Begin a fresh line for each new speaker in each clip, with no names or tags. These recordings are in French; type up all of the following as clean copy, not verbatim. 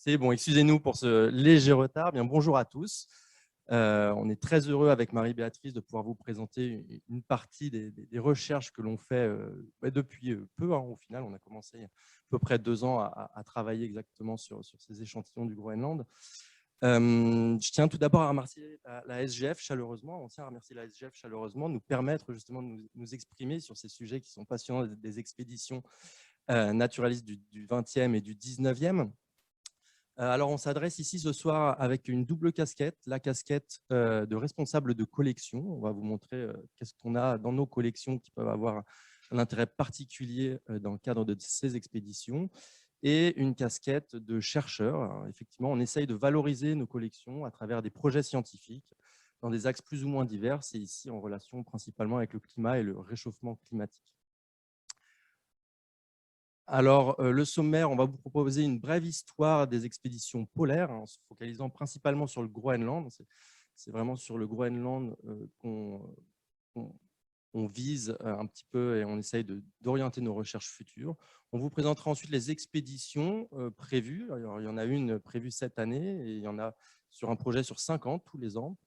C'est bon, excusez-nous pour ce léger retard. Bien, bonjour à tous. On est très heureux avec Marie-Béatrice de pouvoir vous présenter une partie des recherches que l'on fait depuis peu. Au final, on a commencé à peu près 2 ans à travailler exactement sur ces échantillons du Groenland. Je tiens tout d'abord à remercier la SGF chaleureusement, on tient à remercier la SGF chaleureusement, de nous permettre justement de nous exprimer sur ces sujets qui sont passionnants des expéditions naturalistes du 20e et du 19e. Alors, on s'adresse ici ce soir avec une double casquette, la casquette de responsable de collection. On va vous montrer qu'est-ce qu'on a dans nos collections qui peuvent avoir un intérêt particulier dans le cadre de ces expéditions, et une casquette de chercheur. Alors, effectivement, on essaye de valoriser nos collections à travers des projets scientifiques dans des axes plus ou moins divers, et ici en relation principalement avec le climat et le réchauffement climatique. Alors, le sommaire, on va vous proposer une brève histoire des expéditions polaires, en se focalisant principalement sur le Groenland. C'est vraiment sur le Groenland qu'on vise un petit peu et on essaye d'orienter nos recherches futures. On vous présentera ensuite les expéditions prévues. Alors, il y en a une prévue cette année et il y en a sur un projet sur 5 ans, tous les ans,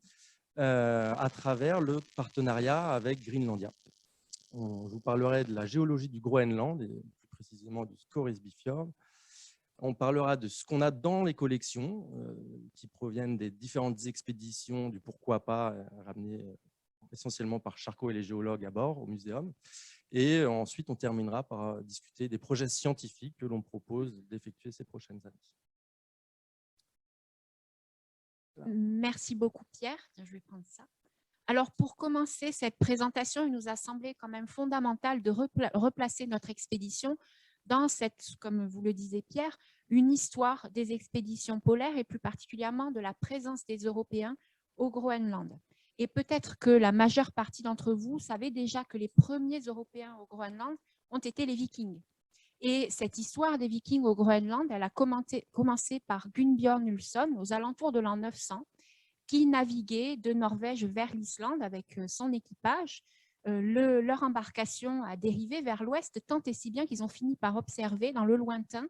à travers le partenariat avec Greenlandia. Je vous parlerai de la géologie du Groenland et plus précisément du Scoresby Fjord. On parlera de ce qu'on a dans les collections qui proviennent des différentes expéditions, du pourquoi pas ramenées essentiellement par Charcot et les géologues à bord au muséum. Et ensuite, on terminera par discuter des projets scientifiques que l'on propose d'effectuer ces prochaines années.
Merci beaucoup, Pierre. Je vais prendre ça. Alors, pour commencer cette présentation, il nous a semblé quand même fondamental de replacer notre expédition dans cette, comme vous le disiez, Pierre, une histoire des expéditions polaires et plus particulièrement de la présence des Européens au Groenland. Et peut-être que la majeure partie d'entre vous savez déjà que les premiers Européens au Groenland ont été les Vikings. Et cette histoire des Vikings au Groenland, elle a commencé par Gunnbjörn Ulfsson aux alentours de l'an 900, qui naviguaient de Norvège vers l'Islande avec son équipage. Leur embarcation a dérivé vers l'ouest, tant et si bien qu'ils ont fini par observer dans le lointain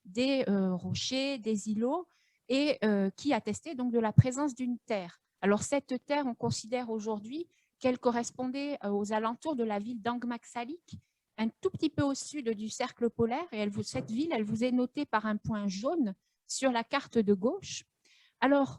des rochers, des îlots, et qui attestaient donc de la présence d'une terre. Alors cette terre, on considère aujourd'hui qu'elle correspondait aux alentours de la ville d'Angmagsalik, un tout petit peu au sud du cercle polaire, et cette ville, elle vous est notée par un point jaune sur la carte de gauche. Alors,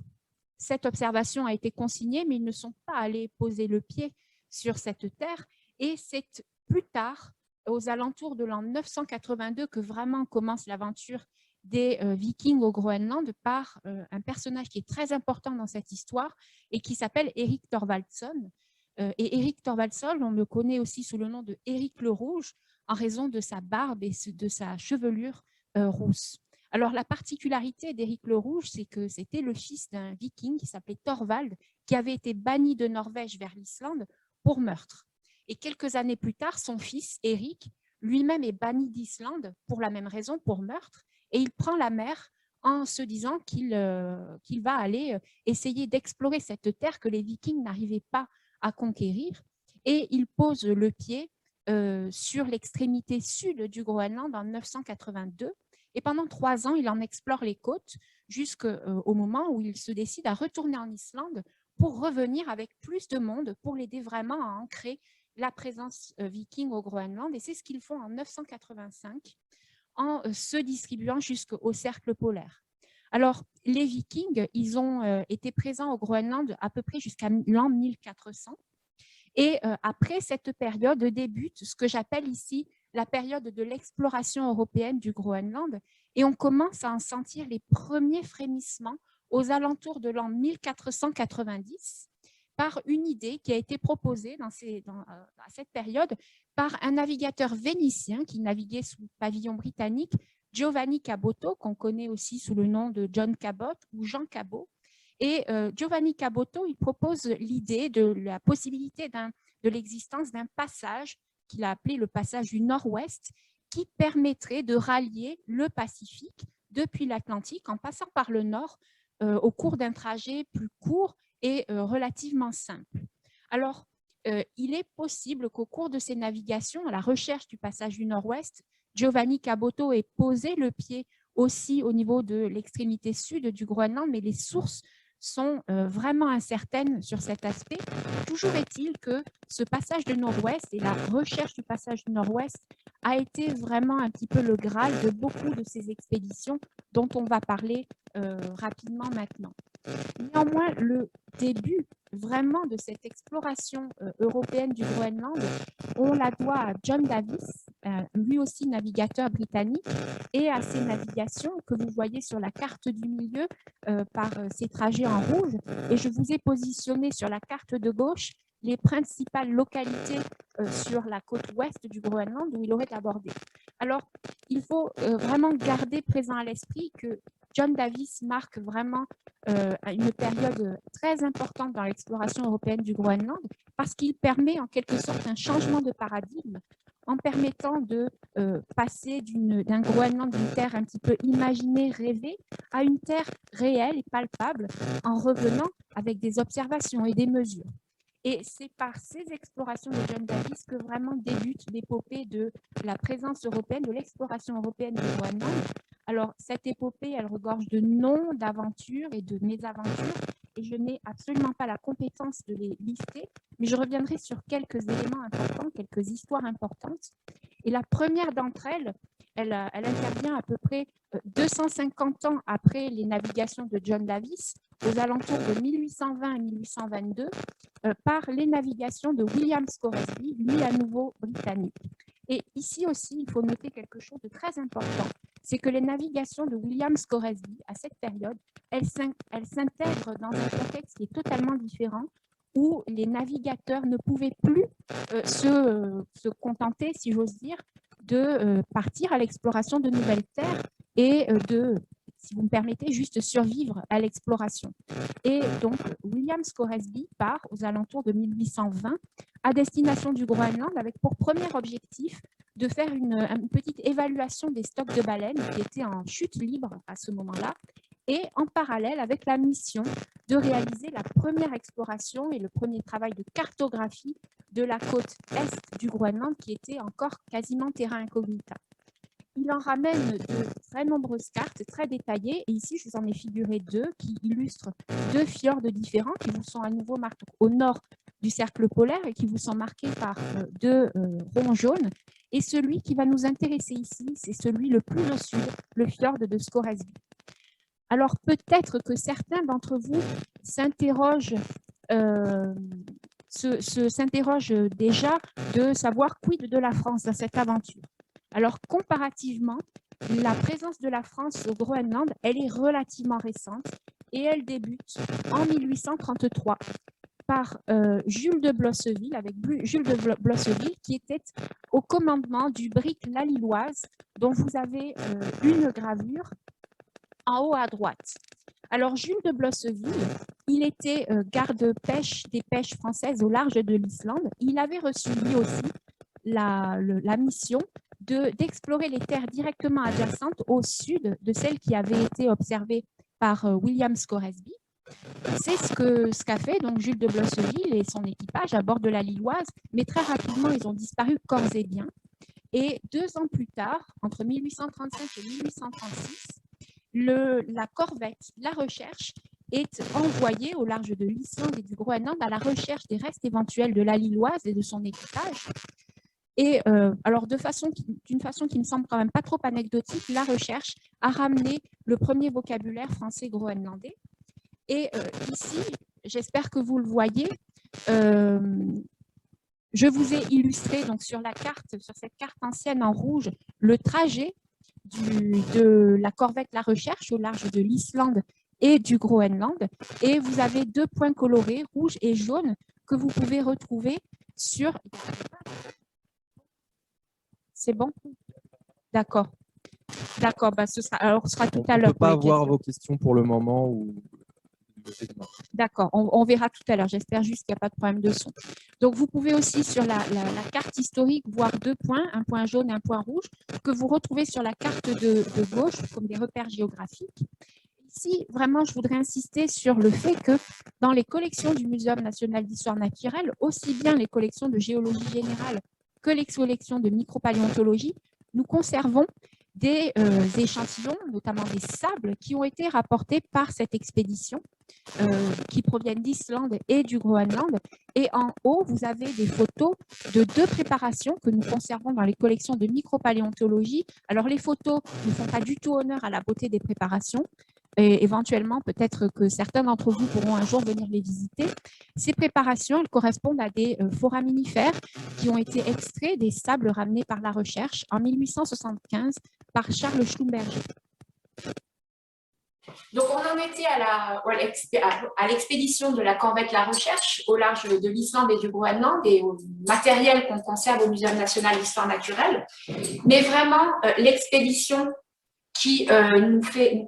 cette observation a été consignée, mais ils ne sont pas allés poser le pied sur cette terre. Et c'est plus tard, aux alentours de l'an 982, que vraiment commence l'aventure des Vikings au Groenland par un personnage qui est très important dans cette histoire et qui s'appelle Erik Thorvaldsson. Et Erik Thorvaldsson, on le connaît aussi sous le nom de Erik le Rouge en raison de sa barbe et de sa chevelure rousse. Alors, la particularité d'Éric le Rouge, c'est que c'était le fils d'un viking qui s'appelait Thorvald, qui avait été banni de Norvège vers l'Islande pour meurtre. Et quelques années plus tard, son fils, Éric, lui-même est banni d'Islande pour la même raison, pour meurtre, et il prend la mer en se disant qu'il va aller essayer d'explorer cette terre que les Vikings n'arrivaient pas à conquérir, et il pose le pied sur l'extrémité sud du Groenland en 982. Et pendant 3 ans, il en explore les côtes jusqu'au moment où il se décide à retourner en Islande pour revenir avec plus de monde, pour l'aider vraiment à ancrer la présence viking au Groenland. Et c'est ce qu'ils font en 985 en se distribuant jusqu'au cercle polaire. Alors, les Vikings, ils ont été présents au Groenland à peu près jusqu'à l'an 1400. Et après cette période débute ce que j'appelle ici la période de l'exploration européenne du Groenland, et on commence à en sentir les premiers frémissements aux alentours de l'an 1490 par une idée qui a été proposée à cette période par un navigateur vénitien qui naviguait sous pavillon britannique, Giovanni Caboto, qu'on connaît aussi sous le nom de John Cabot ou Jean Cabot. Et Giovanni Caboto, il propose l'idée de la possibilité de l'existence d'un passage qu'il a appelé le passage du Nord-Ouest, qui permettrait de rallier le Pacifique depuis l'Atlantique en passant par le Nord au cours d'un trajet plus court et relativement simple. Alors, il est possible qu'au cours de ces navigations, à la recherche du passage du Nord-Ouest, Giovanni Caboto ait posé le pied aussi au niveau de l'extrémité sud du Groenland, mais les sources sont vraiment incertaines sur cet aspect. Toujours est-il que ce passage du nord-ouest et la recherche du passage du nord-ouest a été vraiment un petit peu le Graal de beaucoup de ces expéditions dont on va parler rapidement maintenant. Néanmoins, le début vraiment de cette exploration européenne du Groenland, on la doit à John Davis, lui aussi navigateur britannique, et à ses navigations que vous voyez sur la carte du milieu par ses trajets en rouge. Et je vous ai positionné sur la carte de gauche les principales localités sur la côte ouest du Groenland où il aurait abordé. Alors, il faut vraiment garder présent à l'esprit que John Davis marque vraiment une période très importante dans l'exploration européenne du Groenland parce qu'il permet en quelque sorte un changement de paradigme en permettant de passer d'un Groenland, d'une terre un petit peu imaginée, rêvée, à une terre réelle et palpable en revenant avec des observations et des mesures. Et c'est par ces explorations de John Davis que vraiment débute l'épopée de la présence européenne, de l'exploration européenne du Groenland. Alors, cette épopée, elle regorge de noms, d'aventures et de mésaventures, et je n'ai absolument pas la compétence de les lister, mais je reviendrai sur quelques éléments importants, quelques histoires importantes. Et la première d'entre elles, elle intervient à peu près 250 ans après les navigations de John Davis, aux alentours de 1820 et 1822, par les navigations de William Scoresby, lui à nouveau britannique. Et ici aussi, il faut noter quelque chose de très important, c'est que les navigations de William Scoresby, à cette période, elles s'intègrent dans un contexte qui est totalement différent, où les navigateurs ne pouvaient plus se contenter, si j'ose dire, de partir à l'exploration de nouvelles terres et de, si vous me permettez, juste survivre à l'exploration. Et donc, William Scoresby part aux alentours de 1820 à destination du Groenland avec pour premier objectif de faire une petite évaluation des stocks de baleines qui étaient en chute libre à ce moment-là et en parallèle avec la mission de réaliser la première exploration et le premier travail de cartographie de la côte est du Groenland qui était encore quasiment terra incognita. Il en ramène de très nombreuses cartes très détaillées et ici je vous en ai figuré deux qui illustrent deux fjords différents qui vous sont à nouveau marqués au nord du cercle polaire et qui vous sont marqués par deux ronds jaunes. Et celui qui va nous intéresser ici, c'est celui le plus au sud, le fjord de Scoresby. Alors peut-être que certains d'entre vous s'interrogent déjà de savoir quid de la France dans cette aventure. Alors comparativement, la présence de la France au Groenland, elle est relativement récente et elle débute en 1833 par Jules de Blosseville, avec Jules de Blosseville qui était au commandement du brick La Lilloise, dont vous avez une gravure en haut à droite. Alors, Jules de Blosseville, il était garde-pêche des pêches françaises au large de l'Islande. Il avait reçu lui aussi la mission d'explorer les terres directement adjacentes au sud de celles qui avaient été observées par William Scoresby. C'est ce qu'a fait donc Jules de Blosseville et son équipage à bord de la Lilloise, mais très rapidement, ils ont disparu corps et biens. Et 2 ans plus tard, entre 1835 et 1836, la corvette La Recherche est envoyée au large de l'Islande et du Groenland à la recherche des restes éventuels de la Lilloise et de son équipage. Et alors, d'une façon qui me semble quand même pas trop anecdotique, La Recherche a ramené le premier vocabulaire français groenlandais. Et ici, j'espère que vous le voyez, je vous ai illustré donc, sur cette carte ancienne en rouge, le trajet de la corvette La Recherche au large de l'Islande et du Groenland. Et vous avez 2 points colorés, rouge et jaune, que vous pouvez retrouver sur... C'est bon? D'accord. D'accord, ce sera tout à l'heure.
On ne peut pas avoir vos questions pour le moment.
D'accord, on verra tout à l'heure. J'espère juste qu'il n'y a pas de problème de son. Donc, vous pouvez aussi, sur la carte historique, voir 2 points, un point jaune et un point rouge, que vous retrouvez sur la carte de gauche comme des repères géographiques. Ici, vraiment, je voudrais insister sur le fait que dans les collections du Muséum national d'histoire naturelle, aussi bien les collections de géologie générale que les collections de micropaléontologie, nous conservons des échantillons, notamment des sables, qui ont été rapportés par cette expédition, qui proviennent d'Islande et du Groenland. Et en haut, vous avez des photos de 2 préparations que nous conservons dans les collections de micropaléontologie. Alors, les photos ne font pas du tout honneur à la beauté des préparations. Et éventuellement, peut-être que certains d'entre vous pourront un jour venir les visiter. Ces préparations, elles correspondent à des foraminifères qui ont été extraits des sables ramenés par la recherche en 1875 par Charles Schlumberger. Donc, on en était à l'expédition de la corvette La Recherche au large de l'Islande et du Groenland et au matériel qu'on conserve au Muséum national d'histoire naturelle. Mais vraiment, l'expédition qui nous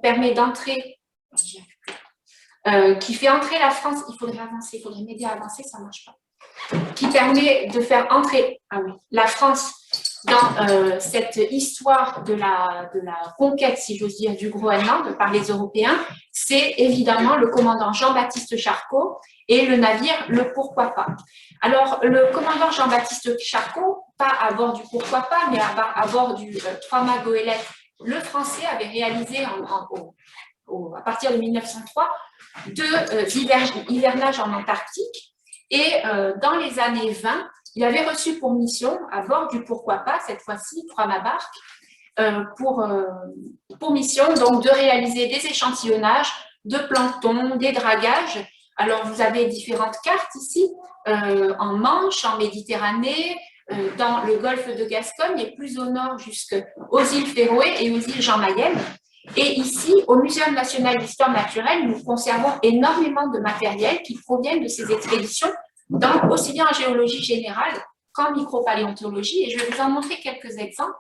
permet d'entrer, qui fait entrer la France, il faudrait avancer, il faudrait m'aider à avancer, ça ne marche pas, qui permet de faire entrer la France dans cette histoire de la conquête, si j'ose dire, du Groenland par les Européens, c'est évidemment le commandant Jean-Baptiste Charcot et le navire le Pourquoi pas. Alors, le commandant Jean-Baptiste Charcot, pas à bord du Pourquoi pas, mais à bord du Trois-Mâts Goélette, le Français avait réalisé à partir de 1903 2 hivernages en Antarctique. Et dans les années 20, il avait reçu pour mission, à bord du Pourquoi pas, cette fois-ci, Trois-Mâts Barque, pour mission donc, de réaliser des échantillonnages de plancton, des dragages. Alors, vous avez différentes cartes ici, en Manche, en Méditerranée, dans le golfe de Gascogne et plus au nord jusqu'aux îles Féroé et aux îles Jean Mayenne. Et ici, au Muséum national d'histoire naturelle, nous conservons énormément de matériel qui proviennent de ces expéditions, aussi bien en géologie générale qu'en micropaléontologie. Et je vais vous en montrer quelques exemples.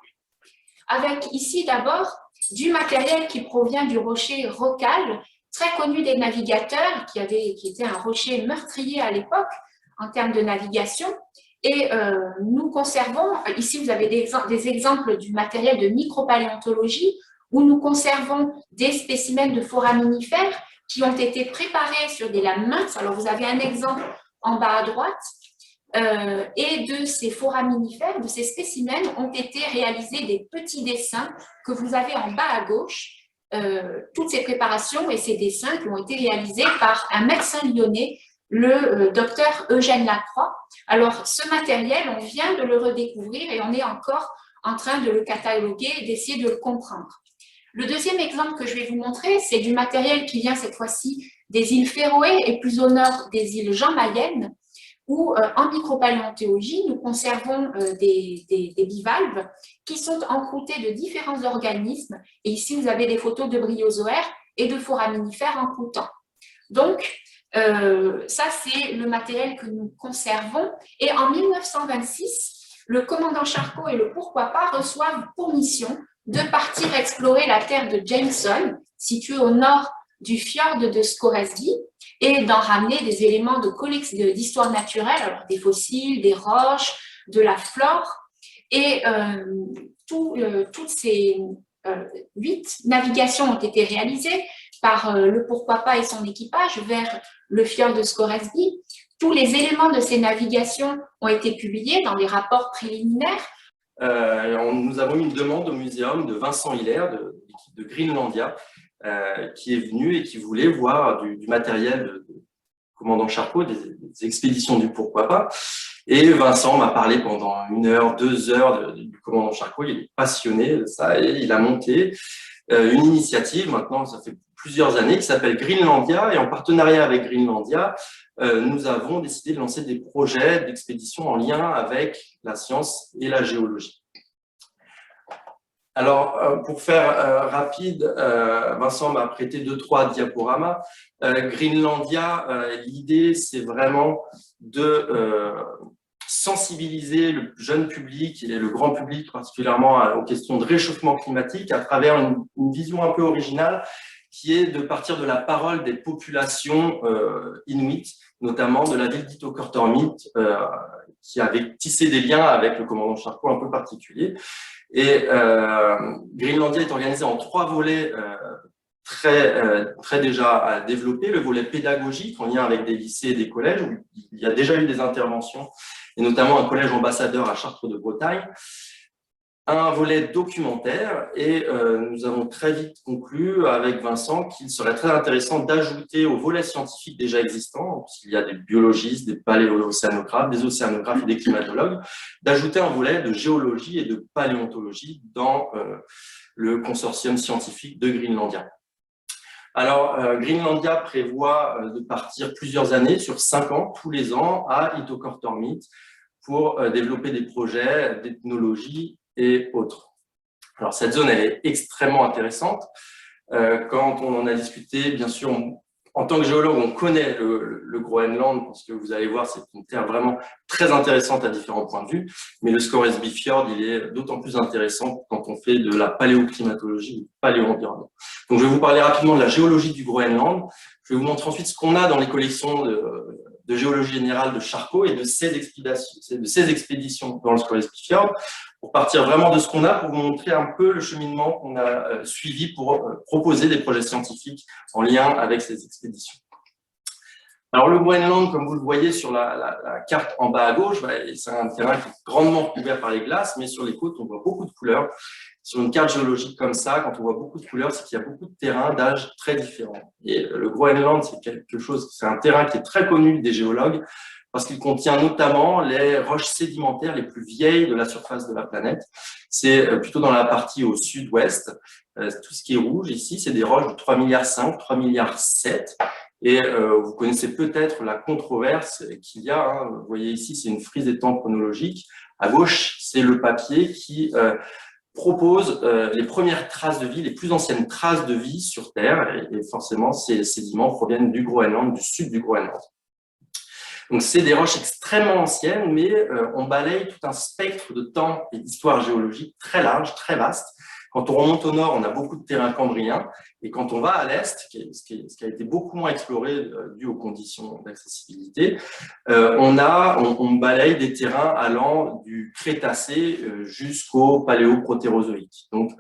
Avec ici d'abord du matériel qui provient du rocher Rocal, très connu des navigateurs, qui était un rocher meurtrier à l'époque en termes de navigation. Et nous conservons, ici vous avez des exemples du matériel de micropaléontologie, où nous conservons des spécimens de foraminifères qui ont été préparés sur des lames minces. Alors vous avez un exemple en bas à droite, et de ces foraminifères, de ces spécimens, ont été réalisés des petits dessins que vous avez en bas à gauche. Toutes ces préparations et ces dessins qui ont été réalisés par un médecin lyonnais, le docteur Eugène Lacroix. Alors, ce matériel, on vient de le redécouvrir et on est encore en train de le cataloguer et d'essayer de le comprendre. Le deuxième exemple que je vais vous montrer, c'est du matériel qui vient cette fois-ci des îles Féroé et plus au nord des îles Jean Mayenne, où en micropaléontologie, nous conservons des bivalves qui sont encroutés de différents organismes. Et ici, vous avez des photos de bryozoaires et de foraminifères encroutants. Donc, ça, c'est le matériel que nous conservons. Et en 1926, le commandant Charcot et le Pourquoi pas reçoivent pour mission de partir explorer la terre de Jameson, située au nord du fjord de Scoresby, et d'en ramener des éléments d'histoire naturelle, alors des fossiles, des roches, de la flore. Et toutes ces 8 navigations ont été réalisées par le Pourquoi pas et son équipage vers le fjord de Scoresby. Tous les éléments de ces navigations ont été publiés dans les rapports préliminaires.
Nous avons eu une demande au muséum de Vincent Hilaire, de l'équipe de Greenlandia, qui est venu et qui voulait voir du matériel du commandant Charcot, des expéditions du Pourquoi pas. Et Vincent m'a parlé pendant 1 heure, 2 heures du commandant Charcot. Il est passionné de ça et il a monté une initiative, maintenant ça fait plusieurs années, qui s'appelle Greenlandia. Et en partenariat avec Greenlandia, nous avons décidé de lancer des projets d'expédition en lien avec la science et la géologie. Alors, pour faire rapide, Vincent m'a prêté 2-3 diaporamas. Greenlandia, l'idée, c'est vraiment de sensibiliser le jeune public et le grand public, particulièrement aux questions de réchauffement climatique, à travers une vision un peu originale, qui est de partir de la parole des populations inuites, notamment de la ville d'Itokortormit, qui avait tissé des liens avec le commandant Charcot un peu particuliers. Et Greenlandia est organisé en 3 volets très déjà développés. Le volet pédagogique, en lien avec des lycées et des collèges, où il y a déjà eu des interventions, et notamment un collège ambassadeur à Chartres de Bretagne. un volet documentaire et nous avons très vite conclu avec Vincent qu'il serait très intéressant d'ajouter au volet scientifique déjà existant, puisqu'il y a des biologistes, des paléo-océanographes, des océanographes et des climatologues, d'ajouter un volet de géologie et de paléontologie dans le consortium scientifique de Greenlandia. Alors, Greenlandia prévoit de partir plusieurs années, sur 5 ans, tous les ans, à Itokortormit pour développer des projets d'ethnologie et autres. Alors, cette zone, elle est extrêmement intéressante. Quand on en a discuté, bien sûr, en tant que géologue, on connaît le Groenland, parce que vous allez voir, c'est une terre vraiment très intéressante à différents points de vue. Mais le Scoresby Fjord, il est d'autant plus intéressant quand on fait de la paléoclimatologie ou du paléo-environnement. Donc, je vais vous parler rapidement de la géologie du Groenland. Je vais vous montrer ensuite ce qu'on a dans les collections de géologie générale de Charcot et de ces expéditions dans le Scoresby Fjord, pour partir vraiment de ce qu'on a, pour vous montrer un peu le cheminement qu'on a suivi pour proposer des projets scientifiques en lien avec ces expéditions. Alors, le Groenland, comme vous le voyez sur la carte en bas à gauche, c'est un terrain qui est grandement couvert par les glaces, mais sur les côtes, on voit beaucoup de couleurs. Sur une carte géologique comme ça, quand on voit beaucoup de couleurs, c'est qu'il y a beaucoup de terrains d'âge très différents. Et le Groenland, c'est un terrain qui est très connu des géologues, parce qu'il contient notamment les roches sédimentaires les plus vieilles de la surface de la planète. C'est plutôt dans la partie au sud-ouest. Tout ce qui est rouge ici, c'est des roches de 3,5 milliards, 3,7 milliards. Et vous connaissez peut-être la controverse qu'il y a. Hein. Vous voyez ici, c'est une frise des temps chronologiques. À gauche, c'est le papier qui propose les premières traces de vie, les plus anciennes traces de vie sur Terre. Et forcément, ces sédiments proviennent du Groenland, du sud du Groenland. Donc, c'est des roches extrêmement anciennes, mais on balaye tout un spectre de temps et d'histoire géologique très large, très vaste. Quand on remonte au nord, on a beaucoup de terrains cambriens. Et quand on va à l'est, ce qui a été beaucoup moins exploré dû aux conditions d'accessibilité, on balaye des terrains allant du Crétacé jusqu'au Paléoprotérozoïque. Donc,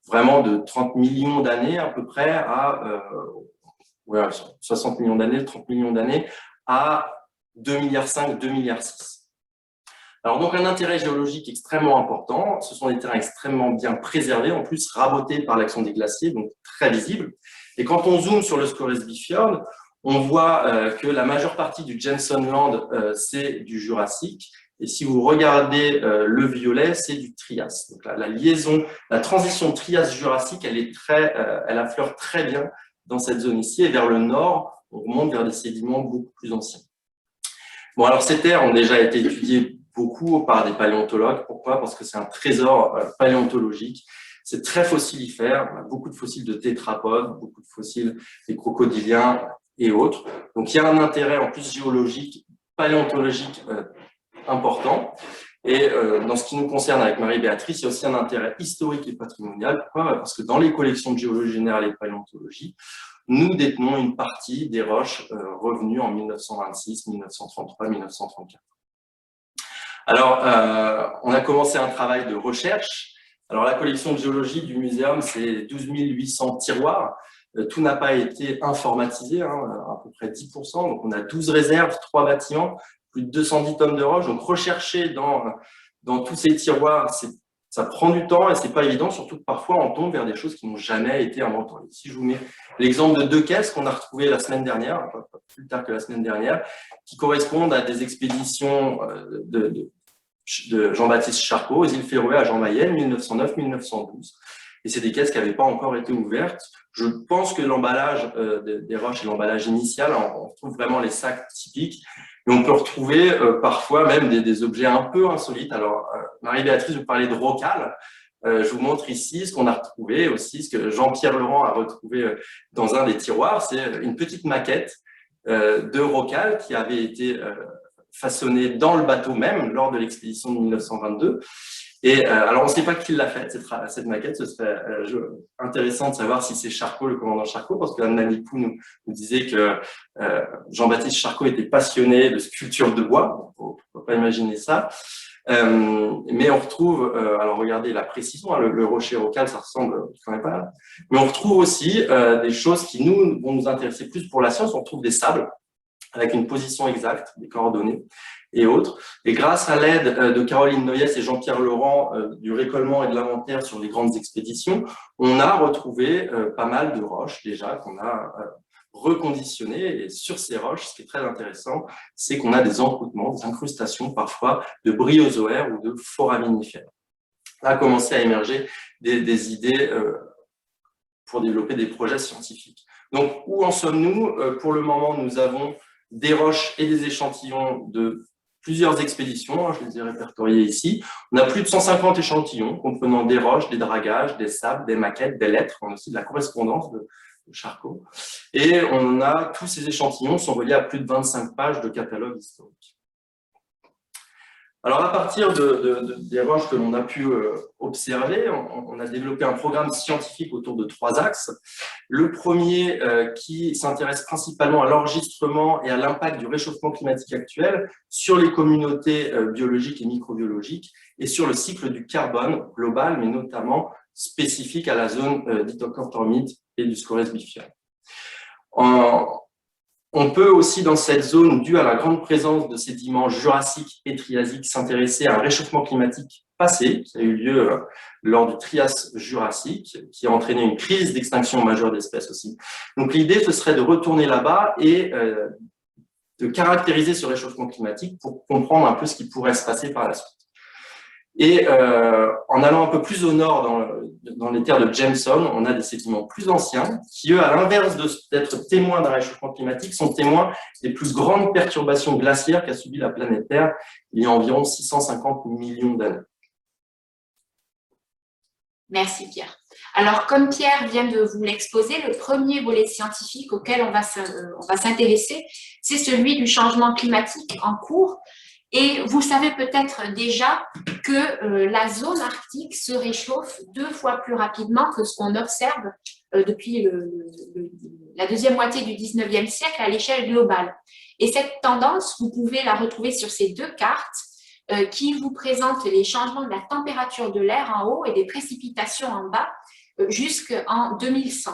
vraiment de 30 millions d'années à peu près à 60 millions d'années, 30 millions d'années à 2,5 milliards, 2,6 milliards. Alors, donc, un intérêt géologique extrêmement important. Ce sont des terrains extrêmement bien préservés, en plus rabotés par l'action des glaciers, donc très visibles. Et quand on zoome sur le Scoresby Fjord, on voit que la majeure partie du Jensonland, c'est du Jurassique. Et si vous regardez le violet, c'est du Trias. Donc, la transition Trias-Jurassique, elle affleure très bien dans cette zone ici. Et vers le nord, on remonte vers des sédiments beaucoup plus anciens. Bon, alors ces terres ont déjà été étudiées beaucoup par des paléontologues. Pourquoi? Parce que c'est un trésor paléontologique. C'est très fossilifère. On a beaucoup de fossiles de tétrapodes, beaucoup de fossiles des crocodiliens et autres. Donc, il y a un intérêt en plus géologique, paléontologique important. Et dans ce qui nous concerne avec Marie-Béatrice, il y a aussi un intérêt historique et patrimonial. Pourquoi? Parce que dans les collections de géologie générale et de paléontologie, nous détenons une partie des roches revenues en 1926, 1933, 1934. Alors, on a commencé un travail de recherche. Alors, la collection de géologie du muséum, c'est 12 800 tiroirs. Tout n'a pas été informatisé, hein, à peu près 10%. Donc, on a 12 réserves, 3 bâtiments, plus de 210 tonnes de roches. Donc, rechercher dans tous ces tiroirs, ça prend du temps et c'est pas évident, surtout que parfois on tombe vers des choses qui n'ont jamais été inventées. Ici, je vous mets l'exemple de 2 caisses qu'on a retrouvées la semaine dernière, pas plus tard que la semaine dernière, qui correspondent à des expéditions de Jean-Baptiste Charcot aux îles Féroé à Jean Mayenne, 1909-1912. Et c'est des caisses qui n'avaient pas encore été ouvertes. Je pense que l'emballage des roches est l'emballage initial. On retrouve vraiment les sacs typiques. Mais on peut retrouver parfois même des objets un peu insolites. Alors, Marie-Béatrice, vous parlez de Roccal. Je vous montre ici ce qu'on a retrouvé aussi, ce que Jean-Pierre Laurent a retrouvé dans un des tiroirs. C'est une petite maquette de Roccal qui avait été façonnée dans le bateau même lors de l'expédition de 1922. Et alors, on ne sait pas qui l'a faite, cette maquette. Ce serait intéressant de savoir si c'est Charcot, le commandant Charcot, parce que Anne Manicou nous disait que Jean-Baptiste Charcot était passionné de sculpture de bois. On ne peut pas imaginer ça. Mais on retrouve, alors regardez la précision, hein, le rocher Roccal, ça ressemble quand même pas là. Mais on retrouve aussi des choses qui vont nous intéresser plus pour la science. On retrouve des sables avec une position exacte, des coordonnées. et autres. Et grâce à l'aide de Caroline Noyes et Jean-Pierre Laurent du récollement et de l'inventaire sur les grandes expéditions, on a retrouvé pas mal de roches déjà qu'on a reconditionnées. Et sur ces roches, ce qui est très intéressant, c'est qu'on a des encroûtements, des incrustations parfois de bryozoaires ou de foraminifères. Là a commencé à émerger des idées pour développer des projets scientifiques. Donc, où en sommes-nous? Pour le moment, nous avons des roches et des échantillons de plusieurs expéditions, je les ai répertoriés ici. On a plus de 150 échantillons comprenant des roches, des dragages, des sables, des maquettes, des lettres, on a aussi de la correspondance de Charcot. Et on a tous ces échantillons sont reliés à plus de 25 pages de catalogue historique. Alors, à partir des roches que l'on a pu observer, on a développé un programme scientifique autour de 3 axes. Le premier qui s'intéresse principalement à l'enregistrement et à l'impact du réchauffement climatique actuel sur les communautés biologiques et microbiologiques et sur le cycle du carbone global, mais notamment spécifique à la zone d'Itocortormite et du Scorès bifial. On peut aussi, dans cette zone, due à la grande présence de sédiments jurassiques et triasiques, s'intéresser à un réchauffement climatique passé, qui a eu lieu lors du Trias jurassique, qui a entraîné une crise d'extinction majeure d'espèces aussi. Donc l'idée, ce serait de retourner là-bas et de caractériser ce réchauffement climatique pour comprendre un peu ce qui pourrait se passer par la suite. Et en allant un peu plus au nord, dans les terres de Jameson, on a des sédiments plus anciens qui, eux, à l'inverse d'être témoins d'un réchauffement climatique, sont témoins des plus grandes perturbations glaciaires qu'a subi la planète Terre il y a environ 650 millions d'années.
Merci Pierre. Alors, comme Pierre vient de vous l'exposer, le premier volet scientifique auquel on va s'intéresser, c'est celui du changement climatique en cours. Et vous savez peut-être déjà que la zone arctique se réchauffe 2 fois plus rapidement que ce qu'on observe depuis la deuxième moitié du 19e siècle à l'échelle globale. Et cette tendance, vous pouvez la retrouver sur ces 2 cartes qui vous présentent les changements de la température de l'air en haut et des précipitations en bas jusqu'en 2100.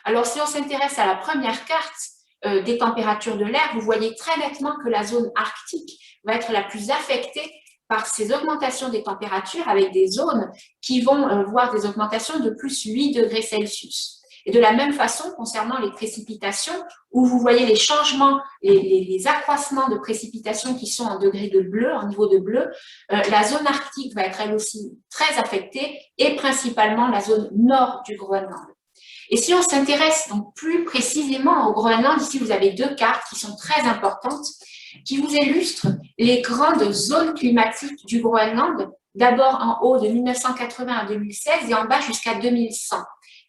Alors, si on s'intéresse à la première carte des températures de l'air, vous voyez très nettement que la zone arctique va être la plus affectée par ces augmentations des températures avec des zones qui vont voir des augmentations de plus 8 degrés Celsius. Et de la même façon, concernant les précipitations, où vous voyez les changements, les accroissements de précipitations qui sont en degrés de bleu, en niveau de bleu, la zone arctique va être elle aussi très affectée et principalement la zone nord du Groenland. Et si on s'intéresse donc plus précisément au Groenland, ici vous avez 2 cartes qui sont très importantes, qui vous illustrent les grandes zones climatiques du Groenland, d'abord en haut de 1980 à 2016 et en bas jusqu'à 2100.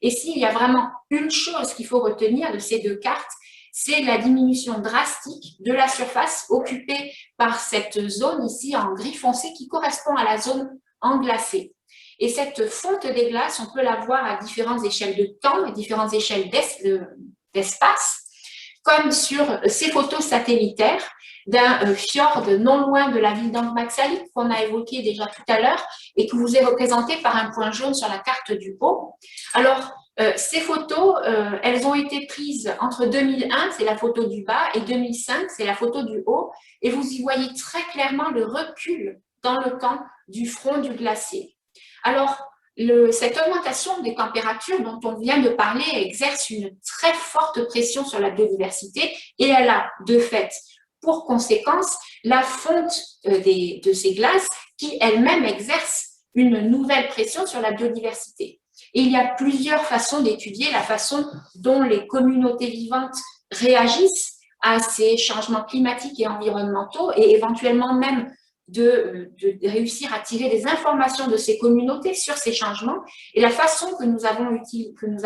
Et s'il y a vraiment une chose qu'il faut retenir de ces 2 cartes, c'est la diminution drastique de la surface occupée par cette zone ici en gris foncé qui correspond à la zone englacée. Et cette fonte des glaces, on peut la voir à différentes échelles de temps et différentes échelles d'espace, comme sur ces photos satellitaires d'un fjord non loin de la ville d'Angmagsalik qu'on a évoqué déjà tout à l'heure et qui vous est représenté par un point jaune sur la carte du haut. Alors, ces photos, elles ont été prises entre 2001, c'est la photo du bas, et 2005, c'est la photo du haut, et vous y voyez très clairement le recul dans le temps du front du glacier. Alors, cette augmentation des températures dont on vient de parler exerce une très forte pression sur la biodiversité et elle a, de fait, pour conséquence, la fonte de ces glaces qui, elles-mêmes, exercent une nouvelle pression sur la biodiversité. Et il y a plusieurs façons d'étudier la façon dont les communautés vivantes réagissent à ces changements climatiques et environnementaux et éventuellement même de réussir à tirer des informations de ces communautés sur ces changements. Et la façon que nous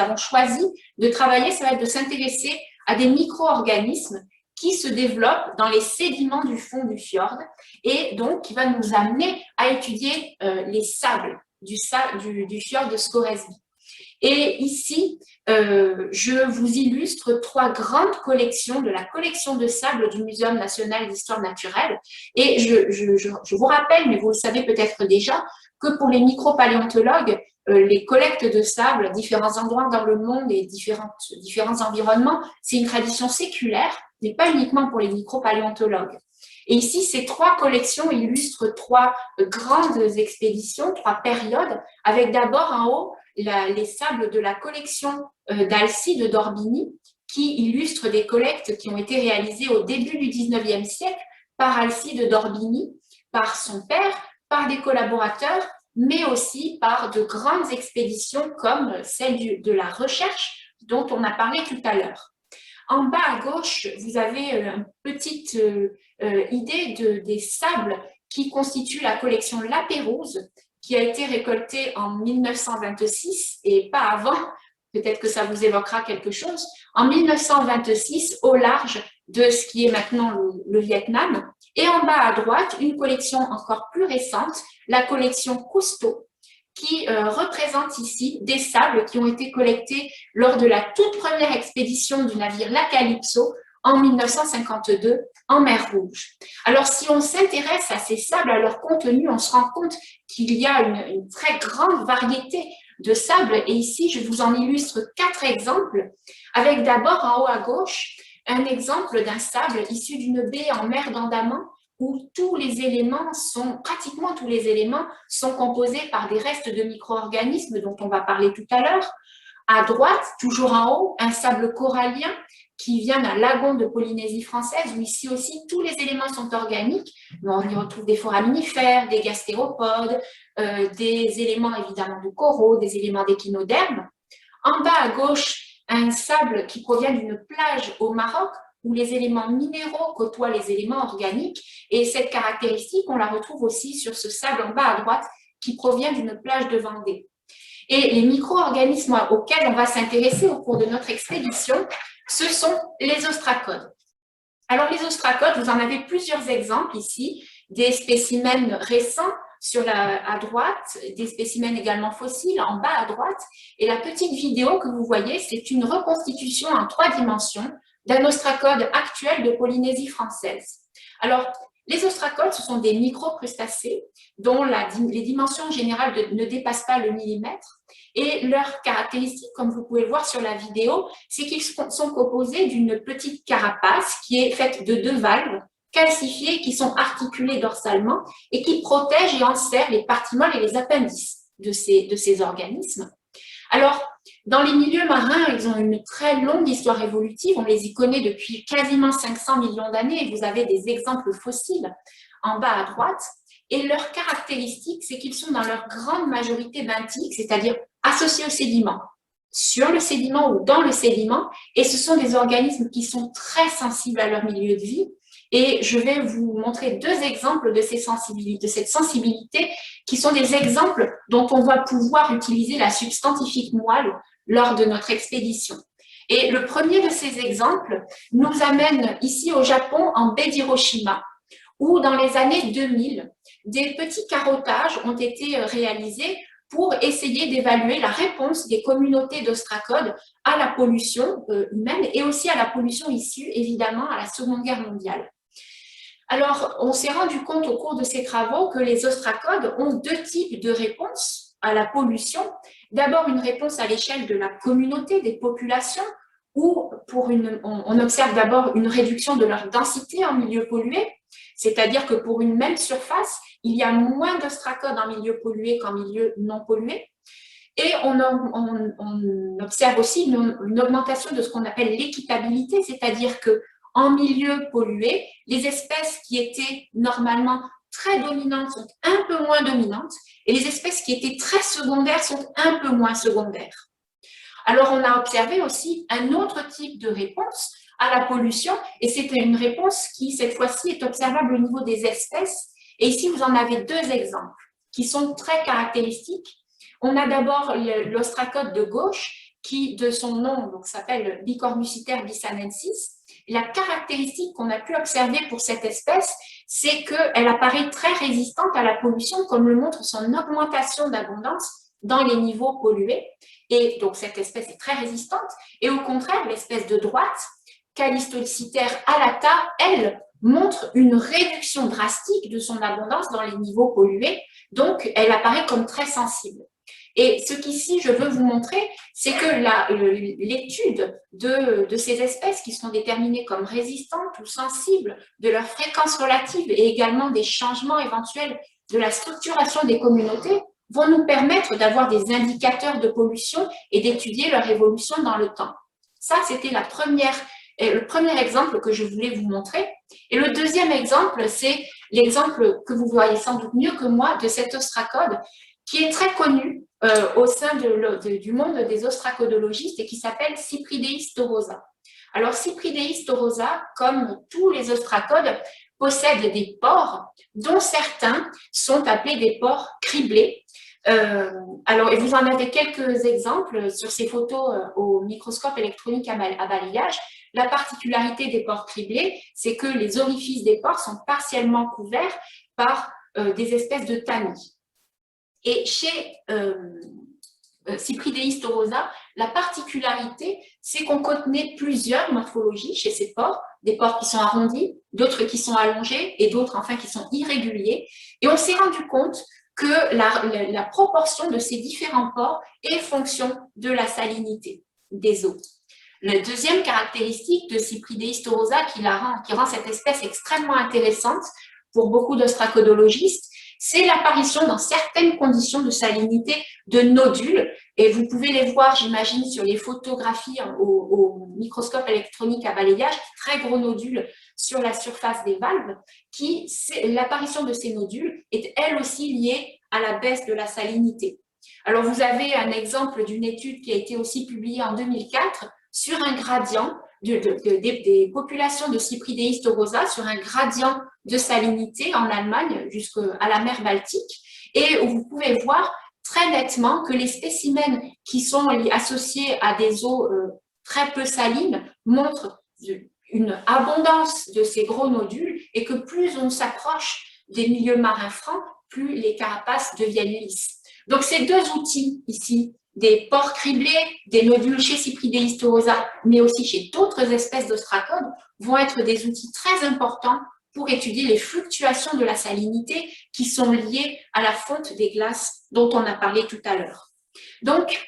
avons choisi de travailler, ça va être de s'intéresser à des micro-organismes qui se développent dans les sédiments du fond du fjord et donc qui va nous amener à étudier les sables du fjord de Scoresby. Et ici, je vous illustre 3 grandes collections de la collection de sable du Muséum national d'histoire naturelle. Et je vous rappelle, mais vous le savez peut-être déjà, que pour les micropaléontologues, les collectes de sable à différents endroits dans le monde et différents environnements, c'est une tradition séculaire, mais pas uniquement pour les micropaléontologues. Et ici, ces 3 collections illustrent 3 grandes expéditions, 3 périodes, avec d'abord en haut les sables de la collection d'Alcide d'Orbigny, qui illustrent des collectes qui ont été réalisées au début du 19e siècle par Alcide d'Orbigny, par son père, par des collaborateurs, mais aussi par de grandes expéditions comme celle de la recherche dont on a parlé tout à l'heure. En bas à gauche, vous avez une petite idée des sables qui constituent la collection La Pérouse, qui a été récoltée en 1926 et pas avant, peut-être que ça vous évoquera quelque chose, en 1926 au large de ce qui est maintenant le Vietnam. Et en bas à droite, une collection encore plus récente, la collection Cousteau, qui représente ici des sables qui ont été collectés lors de la toute première expédition du navire La Calypso en 1952 en mer Rouge. Alors, si on s'intéresse à ces sables, à leur contenu, on se rend compte qu'il y a une très grande variété de sables. Et ici, je vous en illustre 4 exemples, avec d'abord en haut à gauche, un exemple d'un sable issu d'une baie en mer d'Andaman, où pratiquement tous les éléments sont composés par des restes de micro-organismes dont on va parler tout à l'heure. À droite, toujours en haut, un sable corallien qui vient d'un lagon de Polynésie française, où ici aussi tous les éléments sont organiques. On y retrouve des foraminifères, des gastéropodes, des éléments évidemment de coraux, des éléments d'échinodermes. En bas à gauche, un sable qui provient d'une plage au Maroc, où les éléments minéraux côtoient les éléments organiques. Et cette caractéristique, on la retrouve aussi sur ce sable en bas à droite, qui provient d'une plage de Vendée. Et les micro-organismes auxquels on va s'intéresser au cours de notre expédition, ce sont les ostracodes. Alors, les ostracodes, vous en avez plusieurs exemples ici, des spécimens récents à droite, des spécimens également fossiles en bas à droite. Et la petite vidéo que vous voyez, c'est une reconstitution en 3 dimensions d'un ostracode actuel de Polynésie française. Alors, les ostracodes, ce sont des microcrustacés dont les dimensions générales ne dépassent pas le millimètre. Et leur caractéristique, comme vous pouvez le voir sur la vidéo, c'est qu'ils sont composés d'une petite carapace qui est faite de 2 valves calcifiées qui sont articulées dorsalement et qui protègent et enserrent les parties molles et les appendices de ces organismes. Alors, dans les milieux marins, ils ont une très longue histoire évolutive. On les y connaît depuis quasiment 500 millions d'années. Vous avez des exemples fossiles en bas à droite. Et leur caractéristique, c'est qu'ils sont dans leur grande majorité benthiques, c'est-à-dire associés au sédiment, sur le sédiment ou dans le sédiment. Et ce sont des organismes qui sont très sensibles à leur milieu de vie. Et je vais vous montrer 2 exemples de cette sensibilité qui sont des exemples dont on va pouvoir utiliser la substantifique moelle lors de notre expédition. Et le premier de ces exemples nous amène ici au Japon, en baie d'Hiroshima, où dans les années 2000, des petits carottages ont été réalisés pour essayer d'évaluer la réponse des communautés d'ostracodes à la pollution humaine et aussi à la pollution issue, évidemment, à la Seconde Guerre mondiale. Alors, on s'est rendu compte au cours de ces travaux que les ostracodes ont 2 types de réponses à la pollution. D'abord, une réponse à l'échelle de la communauté, des populations, où on observe d'abord une réduction de leur densité en milieu pollué, c'est-à-dire que pour une même surface, il y a moins d'ostracodes en milieu pollué qu'en milieu non pollué. Et on observe aussi une augmentation de ce qu'on appelle l'équitabilité, c'est-à-dire qu'en milieu pollué, les espèces qui étaient normalement très dominantes sont un peu moins dominantes et les espèces qui étaient très secondaires sont un peu moins secondaires. Alors, on a observé aussi un autre type de réponse à la pollution et c'est une réponse qui, cette fois-ci, est observable au niveau des espèces. Et ici, vous en avez 2 exemples qui sont très caractéristiques. On a d'abord l'ostracode de gauche qui, de son nom, s'appelle Bicornuciter bisanensis. Et la caractéristique qu'on a pu observer pour cette espèce, c'est qu'elle apparaît très résistante à la pollution, comme le montre son augmentation d'abondance dans les niveaux pollués. Et donc, cette espèce est très résistante. Et au contraire, l'espèce de droite, Callistoliciter alata, elle, montre une réduction drastique de son abondance dans les niveaux pollués. Donc, elle apparaît comme très sensible. Et ce qu'ici, je veux vous montrer, c'est que l'étude de ces espèces qui sont déterminées comme résistantes ou sensibles, de leur fréquence relative et également des changements éventuels de la structuration des communautés, vont nous permettre d'avoir des indicateurs de pollution et d'étudier leur évolution dans le temps. Ça, c'était le premier exemple que je voulais vous montrer. Et le deuxième exemple, c'est l'exemple que vous voyez sans doute mieux que moi de cet ostracode qui est très connu au sein du monde des ostracodologistes et qui s'appelle Cyprideis torosa. Alors, Cyprideis torosa, comme tous les ostracodes, possède des pores dont certains sont appelés des pores criblés. Alors, et vous en avez quelques exemples sur ces photos au microscope électronique à balayage. La particularité des pores criblés, c'est que les orifices des pores sont partiellement couverts par des espèces de tamis. Et chez Cyprideis torosa, la particularité, c'est qu'on connaît plusieurs morphologies chez ces pores, des pores qui sont arrondis, d'autres qui sont allongés et d'autres enfin qui sont irréguliers. Et on s'est rendu compte que la proportion de ces différents pores est fonction de la salinité des eaux. La deuxième caractéristique de Cyprideis torosa qui rend cette espèce extrêmement intéressante pour beaucoup d'ostracodologistes, c'est l'apparition dans certaines conditions de salinité de nodules. Et vous pouvez les voir, j'imagine, sur les photographies au microscope électronique à balayage, très gros nodules sur la surface des valves, l'apparition de ces nodules est elle aussi liée à la baisse de la salinité. Alors, vous avez un exemple d'une étude qui a été aussi publiée en 2004 sur un gradient des populations de Cyprideis torosa, sur un gradient de salinité en Allemagne jusqu'à la mer Baltique, et où vous pouvez voir très nettement que les spécimens qui sont associés à des eaux très peu salines montrent une abondance de ces gros nodules et que plus on s'approche des milieux marins francs, plus les carapaces deviennent lisses. Donc, ces deux outils ici, des pores criblés, des nodules chez Cyprideis torosa, mais aussi chez d'autres espèces d'ostracodes, vont être des outils très importants pour étudier les fluctuations de la salinité qui sont liées à la fonte des glaces dont on a parlé tout à l'heure. Donc,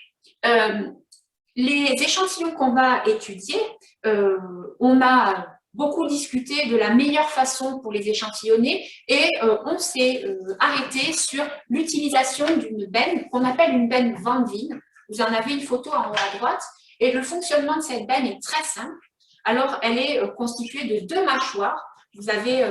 les échantillons qu'on va étudier, on a beaucoup discuté de la meilleure façon pour les échantillonner et on s'est arrêté sur l'utilisation d'une benne qu'on appelle une benne Van Veen. Vous en avez une photo en haut à droite et le fonctionnement de cette benne est très simple. Alors, elle est constituée de deux mâchoires. Vous avez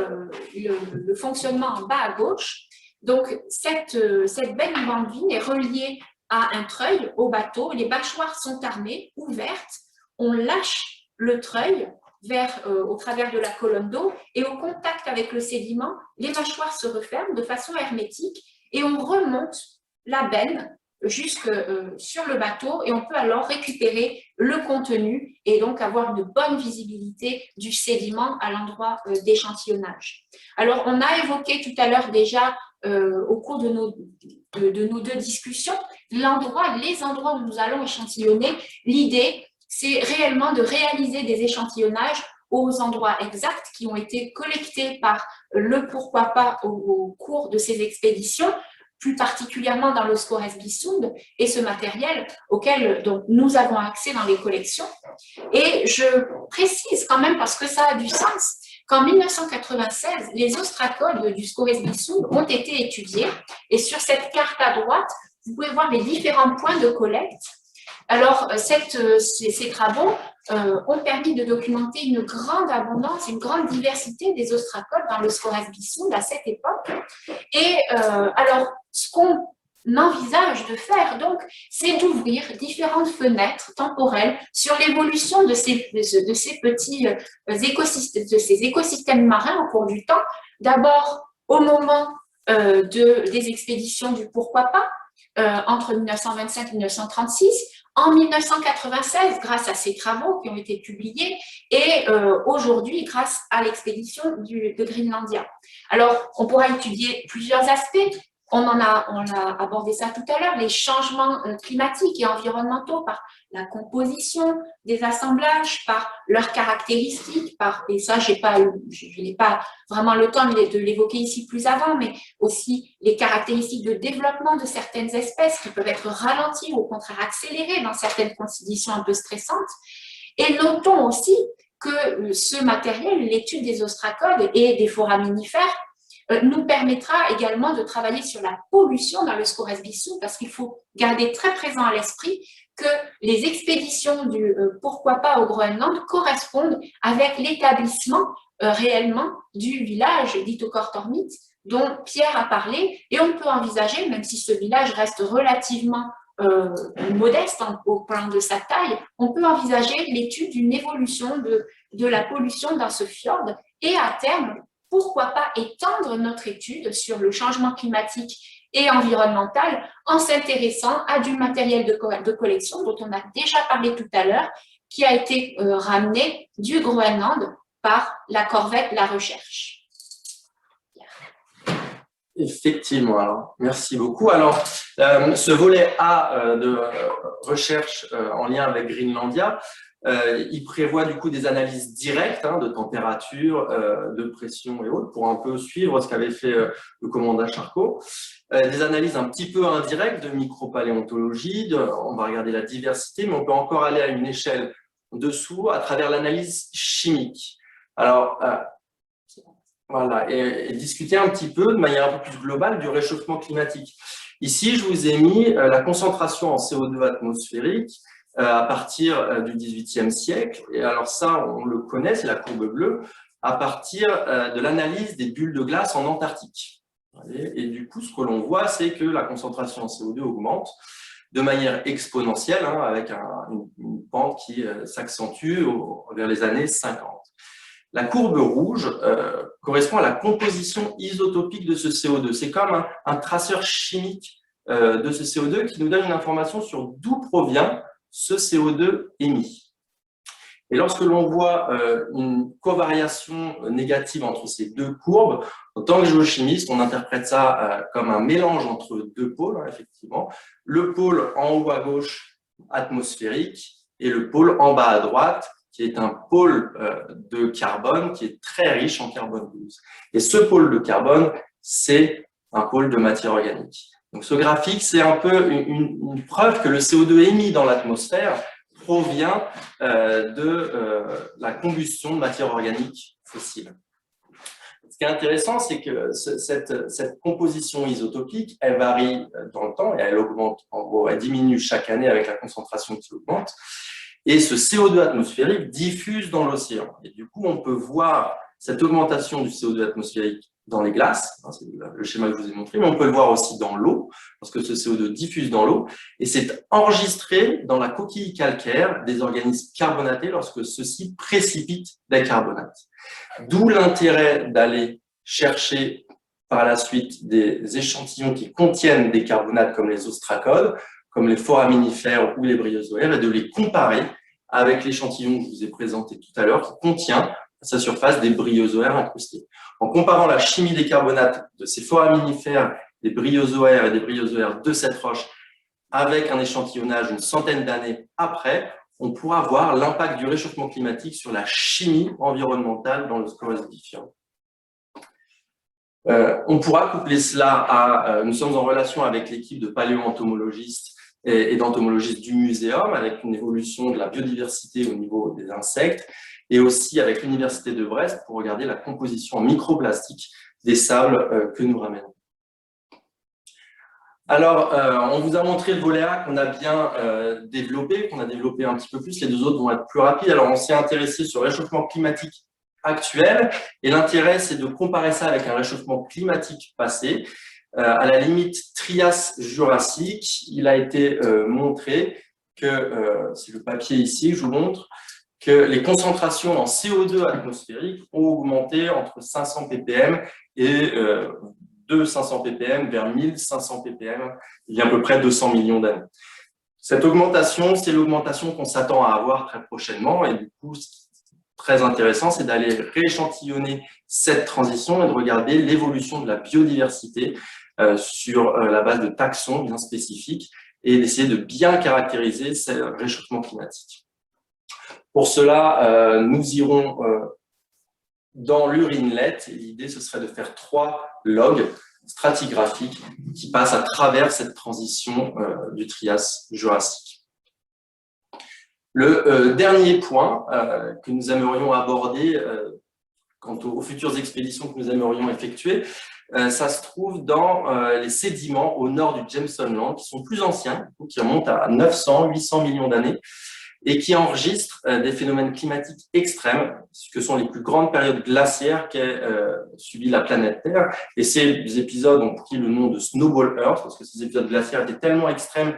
le fonctionnement en bas à gauche. Donc, cette benne Van Veen est reliée à un treuil au bateau. Les mâchoires sont armées, ouvertes. On lâche le treuil au travers de la colonne d'eau et au contact avec le sédiment, les mâchoires se referment de façon hermétique et on remonte la benne jusque sur le bateau et on peut alors récupérer le contenu et donc avoir une bonne visibilité du sédiment à l'endroit d'échantillonnage. Alors, on a évoqué tout à l'heure déjà au cours de nos deux discussions, les endroits où nous allons échantillonner. L'idée, c'est réellement de réaliser des échantillonnages aux endroits exacts qui ont été collectés par le pourquoi pas au cours de ces expéditions, plus particulièrement dans le Scoresby-Sund et ce matériel auquel donc, nous avons accès dans les collections. Et je précise quand même, parce que ça a du sens, qu'en 1996, les ostracodes du Scoresby-Sund ont été étudiés. Et sur cette carte à droite, vous pouvez voir les différents points de collecte. Alors, ces travaux ont permis de documenter une grande abondance, une grande diversité des ostracodes dans le Scoresby-Sund à cette époque. Et alors, ce qu'on envisage de faire, donc, c'est d'ouvrir différentes fenêtres temporelles sur l'évolution de ces petits écosystèmes marins au cours du temps. D'abord, au moment des expéditions du pourquoi pas, entre 1925 et 1936, en 1996, grâce à ces travaux qui ont été publiés, et aujourd'hui, grâce à l'expédition de Greenlandia. Alors, on pourra étudier plusieurs aspects. On a abordé ça tout à l'heure, les changements climatiques et environnementaux par la composition des assemblages, par leurs caractéristiques, et ça, je n'ai pas vraiment le temps de l'évoquer ici plus avant, mais aussi les caractéristiques de développement de certaines espèces qui peuvent être ralenties ou au contraire accélérées dans certaines conditions un peu stressantes. Et notons aussi que ce matériel, l'étude des ostracodes et des foraminifères, nous permettra également de travailler sur la pollution dans le Scoresby-Sous, parce qu'il faut garder très présent à l'esprit que les expéditions du pourquoi pas au Groenland correspondent avec l'établissement réellement du village d'Itokortormit dont Pierre a parlé, et on peut envisager, même si ce village reste relativement modeste au plan de sa taille, on peut envisager l'étude d'une évolution de la pollution dans ce fjord, et à terme, pourquoi pas étendre notre étude sur le changement climatique et environnemental en s'intéressant à du matériel de collection dont on a déjà parlé tout à l'heure, qui a été ramené du Groenland par la corvette La Recherche.
Effectivement, alors, merci beaucoup. Alors, ce volet A de recherche en lien avec Greenlandia, il prévoit du coup des analyses directes de température, de pression et autres pour un peu suivre ce qu'avait fait le commandant Charcot. Des analyses un petit peu indirectes de micropaléontologie, on va regarder la diversité, mais on peut encore aller à une échelle dessous à travers l'analyse chimique. Alors, voilà, et discuter un petit peu de manière un peu plus globale du réchauffement climatique. Ici, je vous ai mis la concentration en CO2 atmosphérique à partir du XVIIIe siècle. Et alors ça, on le connaît, c'est la courbe bleue, à partir de l'analyse des bulles de glace en Antarctique. Et du coup, ce que l'on voit, c'est que la concentration en CO2 augmente de manière exponentielle, avec une pente qui s'accentue vers les années 50. La courbe rouge correspond à la composition isotopique de ce CO2. C'est comme un traceur chimique de ce CO2 qui nous donne une information sur d'où provient ce CO2 émis. Et lorsque l'on voit une covariation négative entre ces deux courbes, en tant que géochimiste, on interprète ça comme un mélange entre deux pôles, effectivement. Le pôle en haut à gauche, atmosphérique, et le pôle en bas à droite, qui est un pôle de carbone qui est très riche en carbone 12. Et ce pôle de carbone, c'est un pôle de matière organique. Donc ce graphique, c'est un peu une preuve que le CO2 émis dans l'atmosphère provient de la combustion de matière organique fossile. Ce qui est intéressant, c'est que cette composition isotopique, elle varie dans le temps et elle augmente, en gros, elle diminue chaque année avec la concentration qui augmente. Et ce CO2 atmosphérique diffuse dans l'océan. Et du coup, on peut voir cette augmentation du CO2 atmosphérique dans les glaces, c'est le schéma que je vous ai montré, mais on peut le voir aussi dans l'eau, parce que ce CO2 diffuse dans l'eau, et c'est enregistré dans la coquille calcaire des organismes carbonatés lorsque ceux-ci précipitent des carbonates. D'où l'intérêt d'aller chercher par la suite des échantillons qui contiennent des carbonates comme les ostracodes, comme les foraminifères ou les bryozoaires, et de les comparer avec l'échantillon que je vous ai présenté tout à l'heure, qui contient à sa surface des bryozoaires incrustés. En comparant la chimie des carbonates de ces foraminifères, des bryozoaires et des bryozoaires de cette roche, avec un échantillonnage une centaine d'années après, on pourra voir l'impact du réchauffement climatique sur la chimie environnementale dans le Scoresby Fjord. On pourra coupler cela à… nous sommes en relation avec l'équipe de paléoentomologistes et d'entomologistes du muséum, avec une évolution de la biodiversité au niveau des insectes, et aussi avec l'Université de Brest pour regarder la composition en microplastique des sables que nous ramenons. Alors, on vous a montré le volet A qu'on a bien développé, qu'on a développé un petit peu plus, les deux autres vont être plus rapides. Alors, on s'est intéressé sur le réchauffement climatique actuel, et l'intérêt, c'est de comparer ça avec un réchauffement climatique passé. À la limite Trias-Jurassique, il a été montré que, c'est le papier ici que je vous montre, que les concentrations en CO2 atmosphérique ont augmenté entre 500 ppm et de 500 ppm vers 1500 ppm il y a à peu près 200 millions d'années. Cette augmentation, c'est l'augmentation qu'on s'attend à avoir très prochainement, et du coup, ce qui est très intéressant, c'est d'aller rééchantillonner cette transition et de regarder l'évolution de la biodiversité sur la base de taxons bien spécifiques. et d'essayer de bien caractériser ce réchauffement climatique. Pour cela, nous irons dans l'Urinlet. L'idée, ce serait de faire 3 logs stratigraphiques qui passent à travers cette transition du Trias-Jurassique. Le dernier point que nous aimerions aborder quant aux futures expéditions que nous aimerions effectuer, ça se trouve dans les sédiments au nord du Jameson Land, qui sont plus anciens, qui remontent à 900-800 millions d'années, et qui enregistrent des phénomènes climatiques extrêmes, ce que sont les plus grandes périodes glaciaires qu'ait subi la planète Terre. Et ces épisodes ont pris le nom de Snowball Earth, parce que ces épisodes glaciaires étaient tellement extrêmes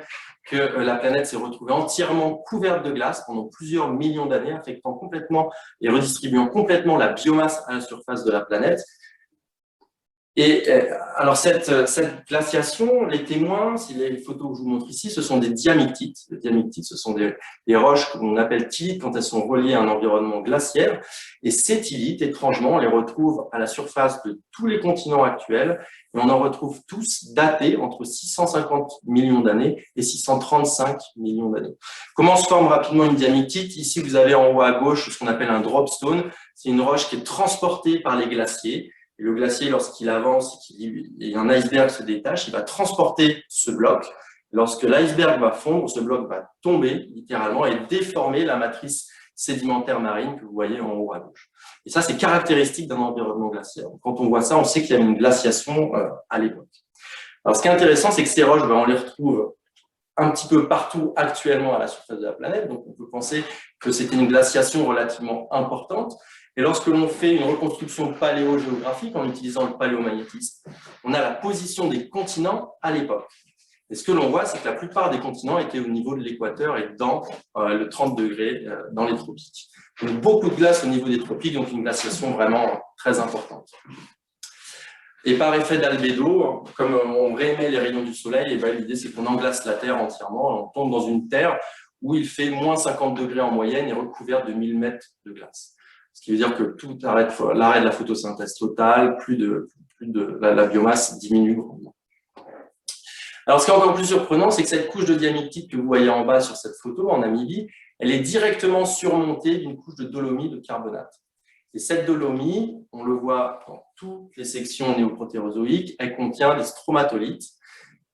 que la planète s'est retrouvée entièrement couverte de glace pendant plusieurs millions d'années, affectant complètement et redistribuant complètement la biomasse à la surface de la planète. Et alors cette glaciation, les témoins, si les photos que je vous montre ici, ce sont des diamictites. Les diamictites, ce sont des roches qu'on appelle tilites quand elles sont reliées à un environnement glaciaire. Et ces tilites, étrangement, on les retrouve à la surface de tous les continents actuels. Et on en retrouve tous datés entre 650 millions d'années et 635 millions d'années. Comment se forme rapidement une diamictite? Ici, vous avez en haut à gauche ce qu'on appelle un dropstone. C'est une roche qui est transportée par les glaciers. Et le glacier, lorsqu'il avance et un iceberg se détache, il va transporter ce bloc. Lorsque l'iceberg va fondre, ce bloc va tomber littéralement et déformer la matrice sédimentaire marine que vous voyez en haut à gauche. Et ça, c'est caractéristique d'un environnement glaciaire. Quand on voit ça, on sait qu'il y a une glaciation à l'époque. Alors, ce qui est intéressant, c'est que ces roches, on les retrouve un petit peu partout actuellement à la surface de la planète. Donc, on peut penser que c'était une glaciation relativement importante. Et lorsque l'on fait une reconstruction paléogéographique en utilisant le paléomagnétisme, on a la position des continents à l'époque. Et ce que l'on voit, c'est que la plupart des continents étaient au niveau de l'équateur et dans le 30 degrés dans les tropiques. Donc, beaucoup de glace au niveau des tropiques, donc une glaciation vraiment très importante. Et par effet d'albédo, comme on réémet les rayons du soleil, l'idée c'est qu'on englace la Terre entièrement, on tombe dans une Terre où il fait moins 50 degrés en moyenne et recouvert de 1000 mètres de glace. Ce qui veut dire que tout arrête, l'arrêt de la photosynthèse totale, la biomasse diminue grandement. Alors, ce qui est encore plus surprenant, c'est que cette couche de diamictite que vous voyez en bas sur cette photo, en Namibie, elle est directement surmontée d'une couche de dolomie de carbonate. Et cette dolomie, on le voit dans toutes les sections néoprotérozoïques, elle contient des stromatolites.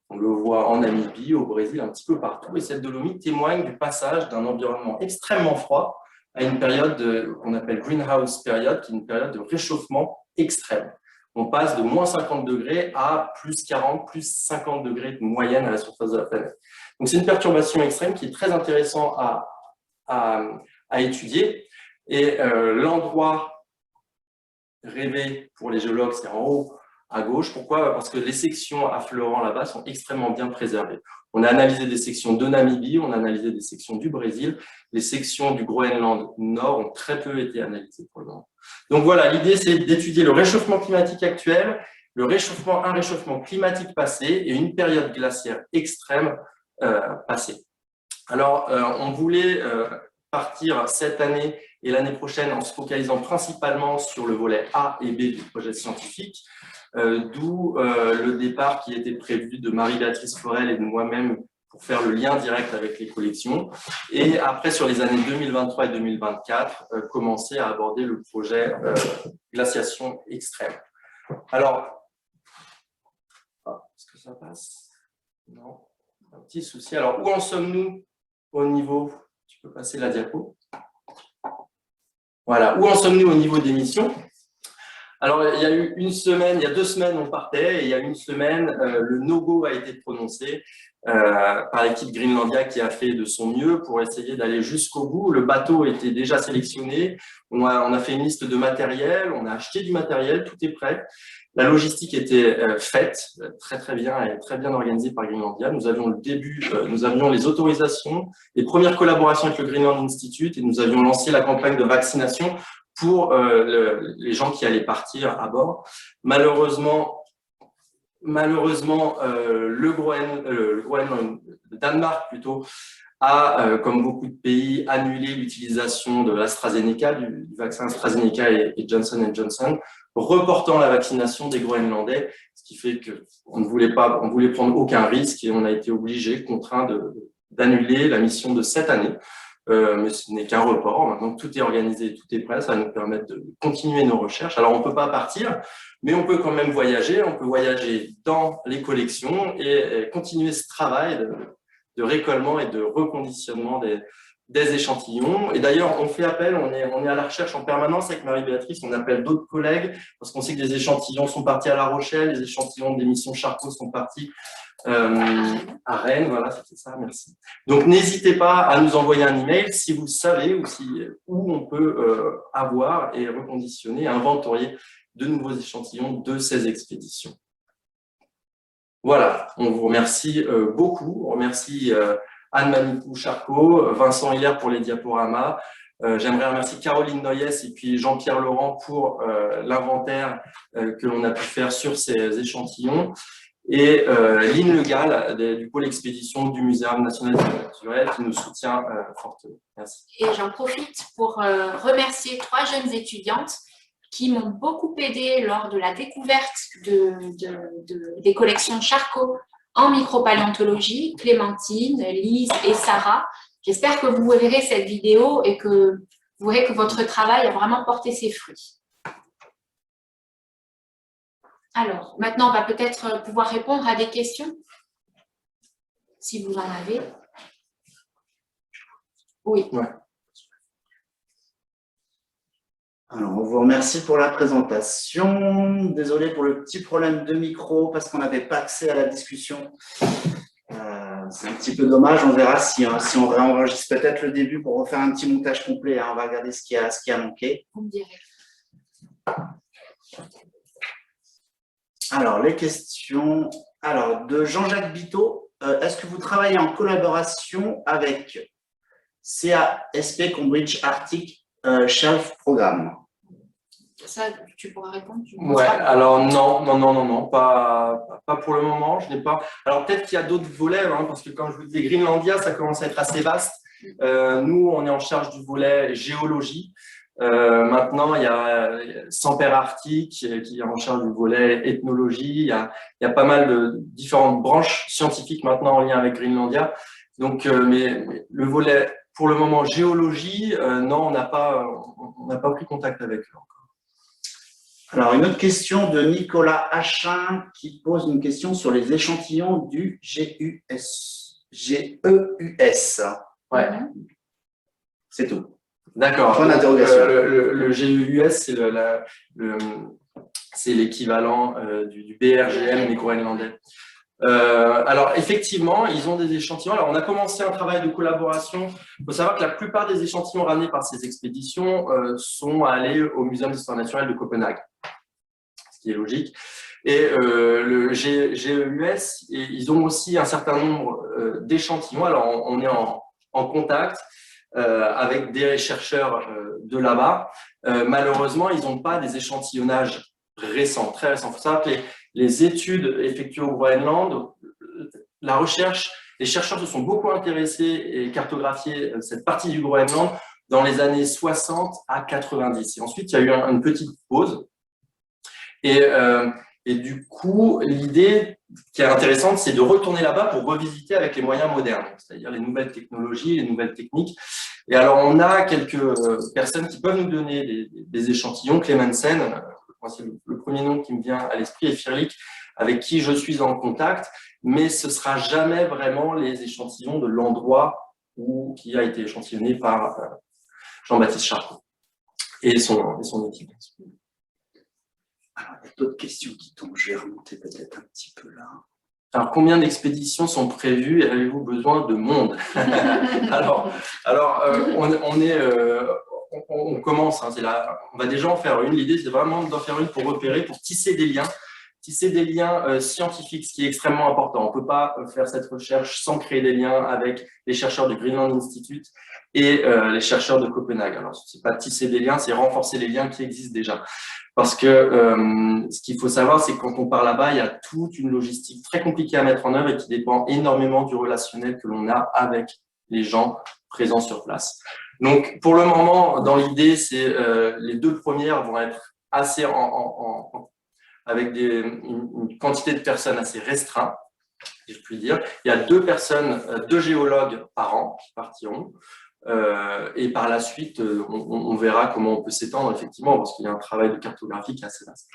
On le voit en Namibie, au Brésil, un petit peu partout. Et cette dolomie témoigne du passage d'un environnement extrêmement froid à une période qu'on appelle greenhouse period, qui est une période de réchauffement extrême. On passe de moins 50 degrés à plus 40, plus 50 degrés de moyenne à la surface de la planète. Donc, c'est une perturbation extrême qui est très intéressante à étudier. Et l'endroit rêvé pour les géologues, c'est en haut à gauche. Pourquoi? Parce que les sections affleurant là-bas sont extrêmement bien préservées. On a analysé des sections de Namibie, on a analysé des sections du Brésil. Les sections du Groenland Nord ont très peu été analysées pour le moment. Donc voilà, l'idée c'est d'étudier le réchauffement climatique actuel, un réchauffement climatique passé et une période glaciaire extrême passée. Alors, on voulait partir cette année et l'année prochaine en se focalisant principalement sur le volet A et B du projet scientifique, d'où le départ qui était prévu de Marie-Béatrice Forel et de moi-même pour faire le lien direct avec les collections. Et après, sur les années 2023 et 2024, commencer à aborder le projet glaciation extrême. Alors, est-ce que ça passe? Non, un petit souci. Alors, où en sommes-nous au niveau, tu peux passer la diapo. Voilà, où en sommes-nous au niveau des missions? Alors, il y a eu une semaine, il y a 2 semaines, on partait, et il y a une semaine, le no-go a été prononcé par l'équipe Greenlandia qui a fait de son mieux pour essayer d'aller jusqu'au bout. Le bateau était déjà sélectionné, on a fait une liste de matériel, on a acheté du matériel, tout est prêt. La logistique était faite, très bien et très bien organisée par Greenlandia. Nous avions le début, nous avions les autorisations, les premières collaborations avec le Greenland Institute et nous avions lancé la campagne de vaccination pour les gens qui allaient partir à bord. Malheureusement, le Danemark plutôt, a, comme beaucoup de pays, annulé l'utilisation de l'AstraZeneca, du vaccin AstraZeneca et Johnson & Johnson, reportant la vaccination des Groenlandais, ce ce qui fait qu'on ne voulait prendre aucun risque et on a été obligé, contraint d'annuler la mission de cette année. Mais ce n'est qu'un report. Maintenant, tout est organisé, tout est prêt, ça va nous permettre de continuer nos recherches. Alors, on ne peut pas partir, mais on peut quand même voyager. On peut voyager dans les collections et continuer ce travail de récollement et de reconditionnement des échantillons. Et d'ailleurs, on fait appel, on est à la recherche en permanence avec Marie-Béatrice, on appelle d'autres collègues, parce qu'on sait que des échantillons sont partis à La Rochelle, les échantillons des missions Charcot sont partis à Rennes, voilà, c'était ça, merci. Donc, n'hésitez pas à nous envoyer un email si vous savez où on peut avoir et reconditionner, inventorier de nouveaux échantillons de ces expéditions. Voilà, on vous remercie beaucoup, on remercie Anne Mamicou-Charcot, Vincent Hilaire pour les diaporamas. J'aimerais remercier Caroline Noyes et puis Jean-Pierre Laurent pour l'inventaire que l'on a pu faire sur ces échantillons. Et Lynn Le Gall du pôle expédition du Muséum national d'histoire naturelle qui nous soutient fortement. Merci.
Et j'en profite pour remercier 3 jeunes étudiantes qui m'ont beaucoup aidé lors de la découverte des collections Charcot en micropaléontologie, Clémentine, Lise et Sarah. J'espère que vous verrez cette vidéo et que vous verrez que votre travail a vraiment porté ses fruits. Alors, maintenant, on va peut-être pouvoir répondre à des questions, si vous en avez. Oui.
Ouais. Alors, on vous remercie pour la présentation. Désolé pour le petit problème de micro, parce qu'on n'avait pas accès à la discussion. C'est un petit peu dommage. On verra si on réenregistre peut-être le début pour refaire un petit montage complet. On va regarder ce qui a manqué.
Vous me direz.
Alors, les questions. Alors, de Jean-Jacques Biteau, est-ce que vous travaillez en collaboration avec CASP Cambridge Arctic Shelf Programme?
Ça, tu pourras répondre.
Ouais, alors non, pas pour le moment. Je n'ai pas. Alors peut-être qu'il y a d'autres volets, hein, parce que comme je vous disais, Greenlandia, ça commence à être assez vaste. Nous, on est en charge du volet géologie. Maintenant, il y a Semper Arctic qui est en charge du volet ethnologie. Il y a pas mal de différentes branches scientifiques maintenant en lien avec Greenlandia. Donc, mais le volet, pour le moment, géologie, non, on n'a pas pris contact avec eux encore.
Alors, une autre question de Nicolas Hachin qui pose une question sur les échantillons du GEUS.
Ouais.
C'est tout.
D'accord.
Point d'interrogation.
Le GEUS, c'est l'équivalent du BRGM, mais groenlandais. Alors, effectivement, ils ont des échantillons. Alors, on a commencé un travail de collaboration. Il faut savoir que la plupart des échantillons ramenés par ces expéditions sont allés au Muséum d'histoire naturelle de Copenhague, ce qui est logique. Et le GEUS, ils ont aussi un certain nombre d'échantillons. Alors, on est en contact avec des chercheurs de là-bas. Malheureusement, ils n'ont pas des échantillonnages récents, très récents. Il faut savoir que les études effectuées au Groenland, la recherche, les chercheurs se sont beaucoup intéressés et cartographié cette partie du Groenland dans les années 60 à 90. Et ensuite, il y a eu une petite pause. Et du coup, l'idée qui est intéressante, c'est de retourner là-bas pour revisiter avec les moyens modernes, c'est-à-dire les nouvelles technologies, les nouvelles techniques. Et alors, on a quelques personnes qui peuvent nous donner des échantillons. Clemensen, c'est le premier nom qui me vient à l'esprit, et Firlik, avec qui je suis en contact, mais ce ne sera jamais vraiment les échantillons de l'endroit qui a été échantillonné par Jean-Baptiste Charcot et son équipe.
Alors, il y a d'autres questions qui tombent. Je vais remonter peut-être un petit peu là.
Alors, combien d'expéditions sont prévues et avez-vous besoin de monde? On commence, hein, on va déjà en faire une. L'idée, c'est vraiment d'en faire une pour repérer, pour tisser des liens scientifiques, ce qui est extrêmement important. On ne peut pas faire cette recherche sans créer des liens avec les chercheurs du Greenland Institute et les chercheurs de Copenhague. Alors, ce n'est pas tisser des liens, c'est renforcer les liens qui existent déjà. Parce que ce qu'il faut savoir, c'est que quand on part là-bas, il y a toute une logistique très compliquée à mettre en œuvre et qui dépend énormément du relationnel que l'on a avec les gens présents sur place. Donc, pour le moment, dans l'idée, c'est les 2 premières vont être assez avec une quantité de personnes assez restreinte, si je puis dire. Il y a 2 géologues par an qui partiront. Et par la suite, on verra comment on peut s'étendre, effectivement, parce qu'il y a un travail de cartographie qui est assez vaste.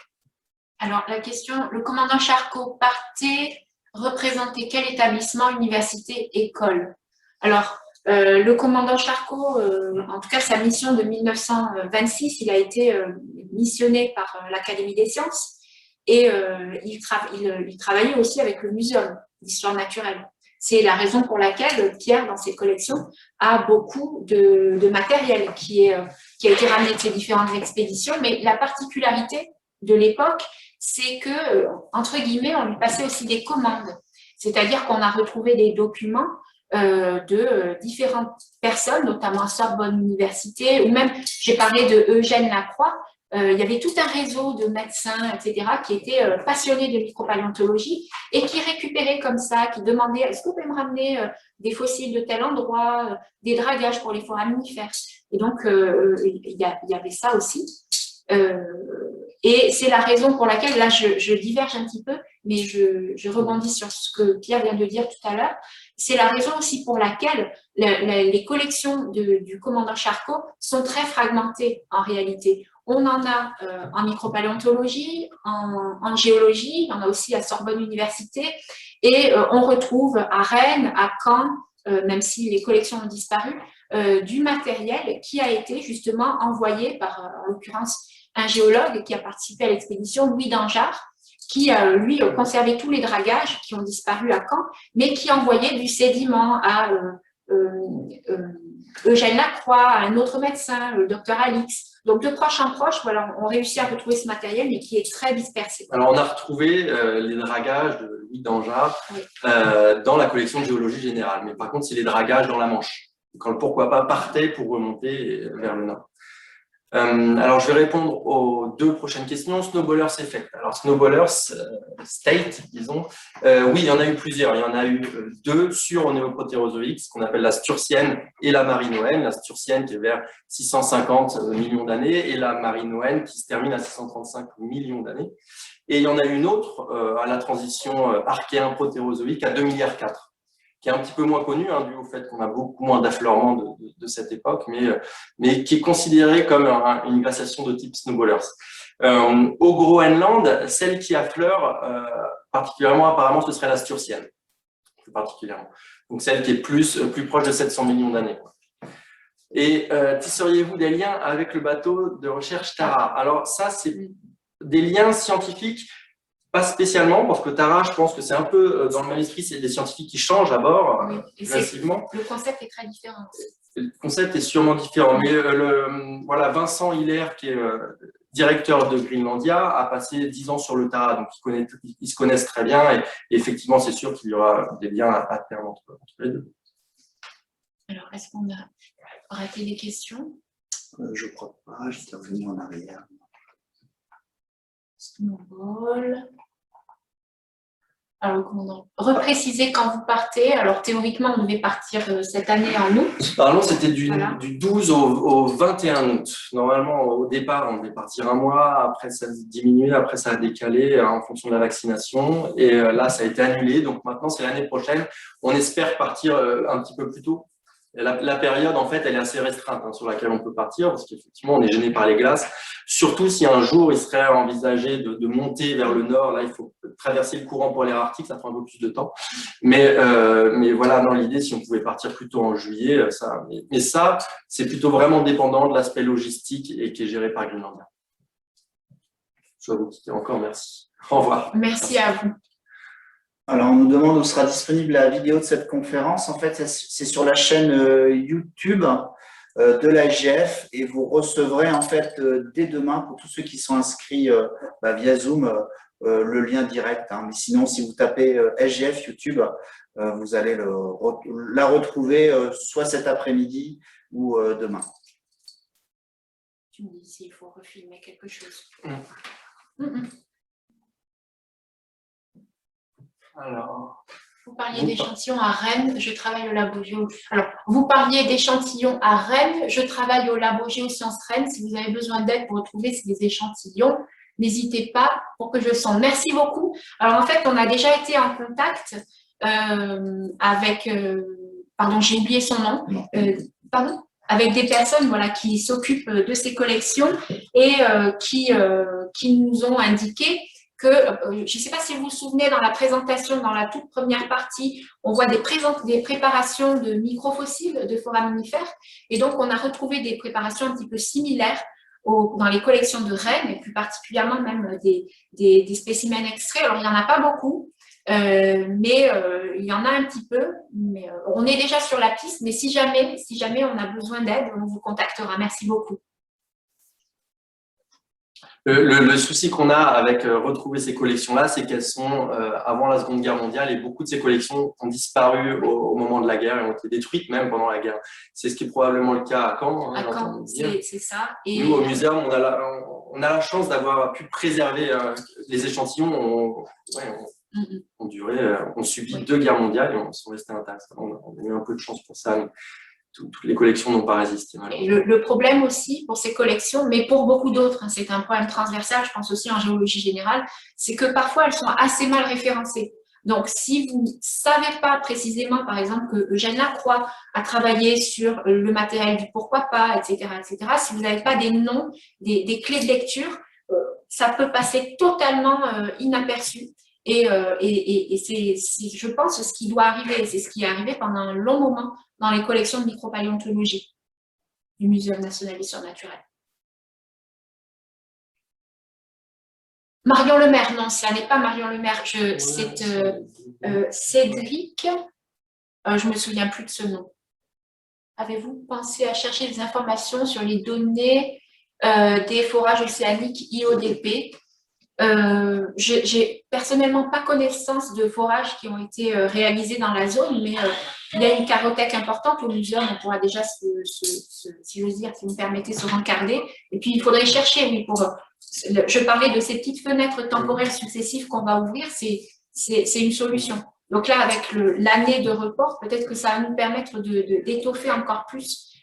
Alors, la question, le commandant Charcot partait représenter quel établissement, université, école? Alors, le commandant Charcot, en tout cas, sa mission de 1926, il a été missionné par l'Académie des sciences et il travaillait aussi avec le Muséum d'histoire naturelle. C'est la raison pour laquelle Pierre, dans ses collections, a beaucoup de matériel qui a été ramené de ses différentes expéditions. Mais la particularité de l'époque, c'est que, entre guillemets, on lui passait aussi des commandes. C'est-à-dire qu'on a retrouvé des documents de différentes personnes, notamment à Sorbonne Université, ou même, j'ai parlé de Eugène Lacroix, il y avait tout un réseau de médecins, etc., qui étaient passionnés de micropaléontologie et qui récupéraient comme ça, qui demandaient « Est-ce que vous pouvez me ramener des fossiles de tel endroit, des dragages pour les foraminifères ?» Et donc, il y avait ça aussi. Et c'est la raison pour laquelle, là, je diverge un petit peu, mais je rebondis sur ce que Pierre vient de dire tout à l'heure. C'est la raison aussi pour laquelle les collections du commandant Charcot sont très fragmentées en réalité. On en a en micropaléontologie, en géologie, on en a aussi à Sorbonne Université, et on retrouve à Rennes, à Caen, même si les collections ont disparu, du matériel qui a été justement envoyé par, en l'occurrence, un géologue qui a participé à l'expédition, Louis Dangeard, qui, lui, conservait tous les dragages qui ont disparu à Caen, mais qui envoyait du sédiment à Eugène Lacroix, à un autre médecin, le docteur Alix. Donc, de proche en proche, voilà, on réussit à retrouver ce matériel, mais qui est très dispersé.
Alors, on a retrouvé les dragages de Louis Dangeard dans la collection de géologie générale. Mais par contre, c'est les dragages dans la Manche. Quand le pourquoi pas partait pour remonter vers le nord. Alors, je vais répondre aux 2 prochaines questions. Snowballers Effect. Alors, Snowballers State, disons. Oui, il y en a eu plusieurs. Il y en a eu 2 sur Néoprotérozoïque, ce qu'on appelle la Sturtienne et la Marinoenne. La Sturtienne qui est vers 650 millions d'années et la Marinoenne qui se termine à 635 millions d'années. Et il y en a une autre à la transition archéen-protérozoïque à 2,4 milliards. Qui est un petit peu moins connu, dû au fait qu'on a beaucoup moins d'affleurement de cette époque, mais qui est considérée comme une glaciation de type snowballers. Au Groenland, celle qui affleure particulièrement, apparemment, ce serait la Sturtienne, plus particulièrement. Donc celle qui est plus proche de 700 millions d'années. Et tisseriez-vous des liens avec le bateau de recherche Tara? Alors ça, c'est des liens scientifiques. Pas spécialement, parce que Tara, je pense que c'est un peu, dans le manuscrit, c'est des scientifiques qui changent à bord, massivement.
Le concept est très différent.
Le concept est sûrement différent, mais voilà, Vincent Hilaire, qui est directeur de Greenlandia, a passé 10 ans sur le Tara, donc ils se connaissent très bien, et effectivement, c'est sûr qu'il y aura des liens à terme entre les 2.
Alors, est-ce qu'on a raté des questions?
Je ne crois pas, j'étais revenu en arrière.
Snowball. Alors, repréciser quand vous partez. Alors, théoriquement, on devait partir cette année en août.
Normalement, c'était du 12 au 21 août. Normalement, au départ, on devait partir un mois. Après, ça a diminué. Après, ça a décalé en fonction de la vaccination. Et là, ça a été annulé. Donc, maintenant, c'est l'année prochaine. On espère partir un petit peu plus tôt. La période, en fait, elle est assez restreinte sur laquelle on peut partir, parce qu'effectivement, on est gêné par les glaces. Surtout si un jour, il serait envisagé de monter vers le nord. Là, il faut traverser le courant polaire arctique, ça prend un peu plus de temps. Mais voilà, dans l'idée, si on pouvait partir plutôt en juillet, ça. Mais ça, c'est plutôt vraiment dépendant de l'aspect logistique et qui est géré par Greenlandia. Je vais vous quitter encore, merci. Au revoir.
Merci à vous.
Alors, on nous demande où sera disponible la vidéo de cette conférence. En fait, c'est sur la chaîne YouTube de l'AGF et vous recevrez en fait dès demain, pour tous ceux qui sont inscrits via Zoom, le lien direct. Mais sinon, si vous tapez SGF YouTube, vous allez la retrouver soit cet après-midi ou demain.
Tu me dis s'il faut refilmer quelque chose.
Alors,
vous parliez d'échantillons à Rennes, je travaille au labo Géo. Alors, vous parliez d'échantillons à Rennes, je travaille au labo Géosciences Rennes. Si vous avez besoin d'aide pour retrouver ces échantillons, n'hésitez pas pour que je le sente. Merci beaucoup. Alors, en fait, on a déjà été en contact avec, pardon, j'ai oublié son nom, pardon, avec des personnes voilà, qui s'occupent de ces collections et qui nous ont indiqué que, je ne sais pas si vous vous souvenez, dans la présentation, dans la toute première partie, on voit des préparations de microfossiles de foraminifères. Et donc, on a retrouvé des préparations un petit peu similaires dans les collections de Rennes, et plus particulièrement même des spécimens extraits. Alors, il n'y en a pas beaucoup, mais il y en a un petit peu. Mais, on est déjà sur la piste, mais si jamais on a besoin d'aide, on vous contactera. Merci beaucoup.
Le souci qu'on a avec retrouver ces collections-là, c'est qu'elles sont avant la Seconde Guerre mondiale et beaucoup de ces collections ont disparu au moment de la guerre et ont été détruites même pendant la guerre. C'est ce qui est probablement le cas à Caen.
À Caen, c'est ça. Et
nous, au muséum, on a la chance d'avoir pu préserver les échantillons. On subit 2 guerres mondiales et on sont restés intacts. On a eu un peu de chance pour ça. Mais toutes les collections n'ont pas résisté.
Et le problème aussi pour ces collections, mais pour beaucoup d'autres, hein, c'est un problème transversal, je pense aussi en géologie générale, c'est que parfois elles sont assez mal référencées. Donc, si vous ne savez pas précisément, par exemple, que Eugène Lacroix a travaillé sur le matériel du pourquoi pas, etc., si vous n'avez pas des noms, des clés de lecture, ça peut passer totalement inaperçu. Et c'est, je pense, ce qui doit arriver. C'est ce qui est arrivé pendant un long moment dans les collections de micropaléontologie du Muséum national d'histoire naturelle. Marion Lemaire, non, ça n'est pas Marion Lemaire, c'est Cédric, je ne me souviens plus de ce nom. Avez-vous pensé à chercher des informations sur les données des forages océaniques IODP? J'ai personnellement pas connaissance de forages qui ont été réalisés dans la zone, mais il y a une cartothèque importante au muséum, on pourra déjà, si j'ose dire, si vous me permettez, se rencarder. Et puis, il faudrait chercher, oui, je parlais de ces petites fenêtres temporelles successives qu'on va ouvrir, c'est une solution. Donc là, avec l'année de report, peut-être que ça va nous permettre d'étoffer encore plus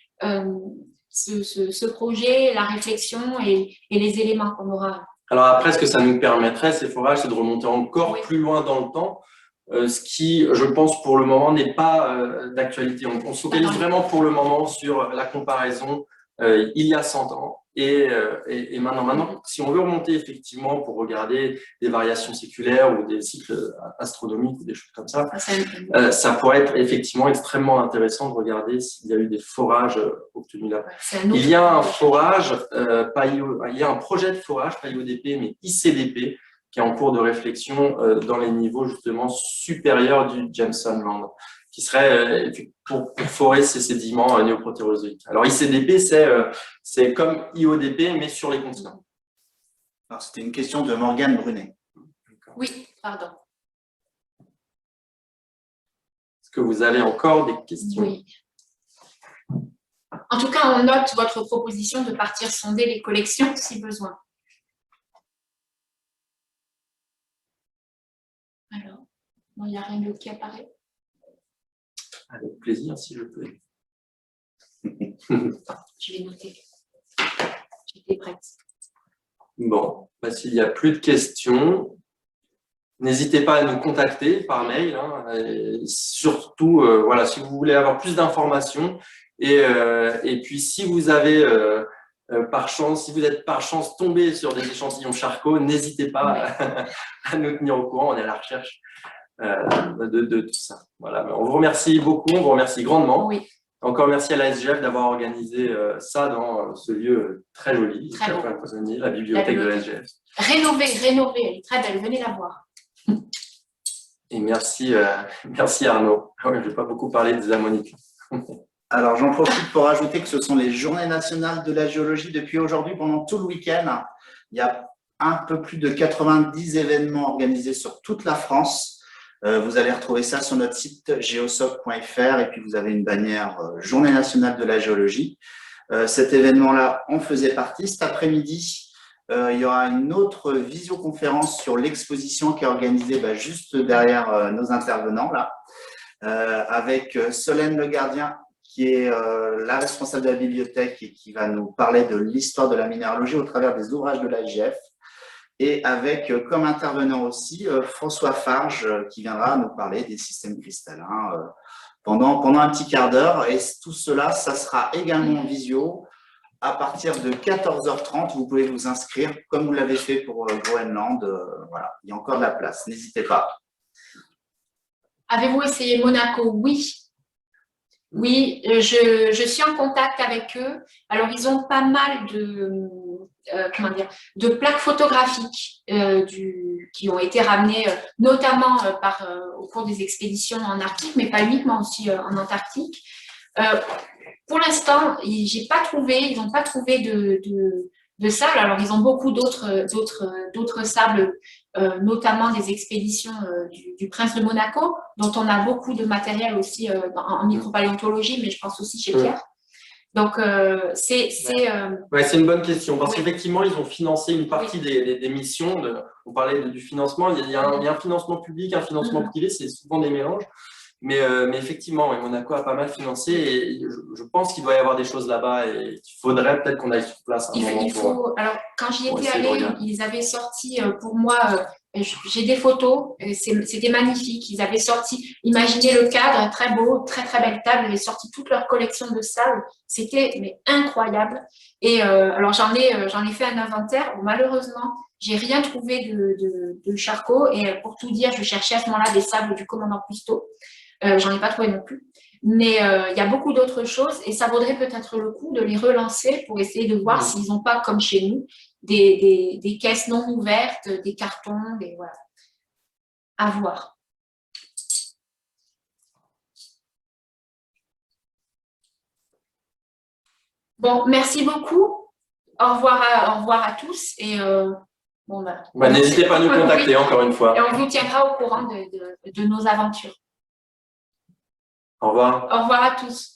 ce projet, la réflexion et les éléments qu'on aura.
Alors après, ce que ça nous permettrait, ces forages, c'est de remonter encore plus loin dans le temps, ce qui, je pense, pour le moment, n'est pas d'actualité. On se focalise vraiment pour le moment sur la comparaison il y a 100 ans et maintenant. Maintenant, si on veut remonter effectivement pour regarder des variations séculaires ou des cycles astronomiques ou des choses comme ça, ça pourrait être effectivement extrêmement intéressant de regarder s'il y a eu des forages obtenus là. Il y a un forage, il y a un projet de forage, pas IODP, mais ICDP, qui est en cours de réflexion dans les niveaux justement supérieurs du Jameson Land, qui serait pour forer ces sédiments néoprotérozoïques. Alors ICDP, c'est comme IODP, mais sur les continents.
Alors c'était une question de Morgane Brunet.
Oui, pardon.
Est-ce que vous avez encore des questions?
Oui. En tout cas, on note votre proposition de partir sonder les collections si besoin. Alors, il n'y a rien d'autre qui apparaît.
Avec plaisir, si je peux.
Je vais noter. J'étais prête.
Bon, s'il n'y a plus de questions, n'hésitez pas à nous contacter par mail. Surtout, voilà, si vous voulez avoir plus d'informations. Et puis, si vous avez par chance, si vous êtes par chance tombé sur des échantillons Charcot, n'hésitez pas à nous tenir au courant. On est à la recherche de tout ça. Voilà. On vous remercie beaucoup, on vous remercie grandement.
Oui.
Encore merci à la SGF d'avoir organisé ça dans ce lieu très joli,
très beau.
La bibliothèque de la SGF.
Rénovée, elle est très belle, venez la voir.
Et merci Arnaud. Je ne vais pas beaucoup parler des ammonites.
Alors, j'en profite pour ajouter que ce sont les Journées nationales de la géologie depuis aujourd'hui pendant tout le week-end. Il y a un peu plus de 90 événements organisés sur toute la France. Vous allez retrouver ça sur notre site geosoc.fr et puis vous avez une bannière Journée nationale de la géologie. Cet événement-là en faisait partie. Cet après-midi, il y aura une autre visioconférence sur l'exposition qui est organisée juste derrière nos intervenants là, avec Solène Le Gardien, qui est la responsable de la bibliothèque et qui va nous parler de l'histoire de la minéralogie au travers des ouvrages de l'AGF. et avec comme intervenant aussi François Farge qui viendra nous parler des systèmes cristallins pendant un petit quart d'heure. Et tout cela, ça sera également en visio à partir de 14h30. Vous pouvez vous inscrire comme vous l'avez fait pour Groenland. Voilà, il y a encore de la place, n'hésitez pas.
Avez-vous essayé Monaco? Oui. Oui, je suis en contact avec eux. Alors, ils ont pas mal de plaques photographiques qui ont été ramenées notamment au cours des expéditions en Arctique, mais pas uniquement, aussi en Antarctique. Pour l'instant, ils n'ont pas trouvé de sable. Alors, ils ont beaucoup d'autres sables, notamment des expéditions du Prince de Monaco, dont on a beaucoup de matériel aussi en micropaléontologie, mais je pense aussi chez Pierre. Donc, c'est
une bonne question, parce qu'effectivement, ils ont financé une partie des missions. On parlait du financement. Il y a un financement public, un financement privé, c'est souvent des mélanges. Mais effectivement, Monaco a pas mal financé et je pense qu'il doit y avoir des choses là-bas et qu'il faudrait peut-être qu'on aille sur place.
Alors, quand j'y étais allée, ils avaient sorti pour moi, j'ai des photos, c'était magnifique. Ils avaient sorti, imaginez le cadre, très beau, très très belle table, ils avaient sorti toute leur collection de sable. C'était incroyable. Et alors, j'en ai fait un inventaire où malheureusement, j'ai rien trouvé de Charcot. Et pour tout dire, je cherchais à ce moment-là des sables du commandant Cousteau. J'en ai pas trouvé non plus. Mais il y a beaucoup d'autres choses et ça vaudrait peut-être le coup de les relancer pour essayer de voir s'ils n'ont pas, comme chez nous, des caisses non ouvertes, des cartons, voilà. À voir. Bon, merci beaucoup. Au revoir à tous. Et
n'hésitez pas à nous contacter encore une fois.
Et on vous tiendra au courant de nos aventures.
Au revoir.
Au revoir à tous.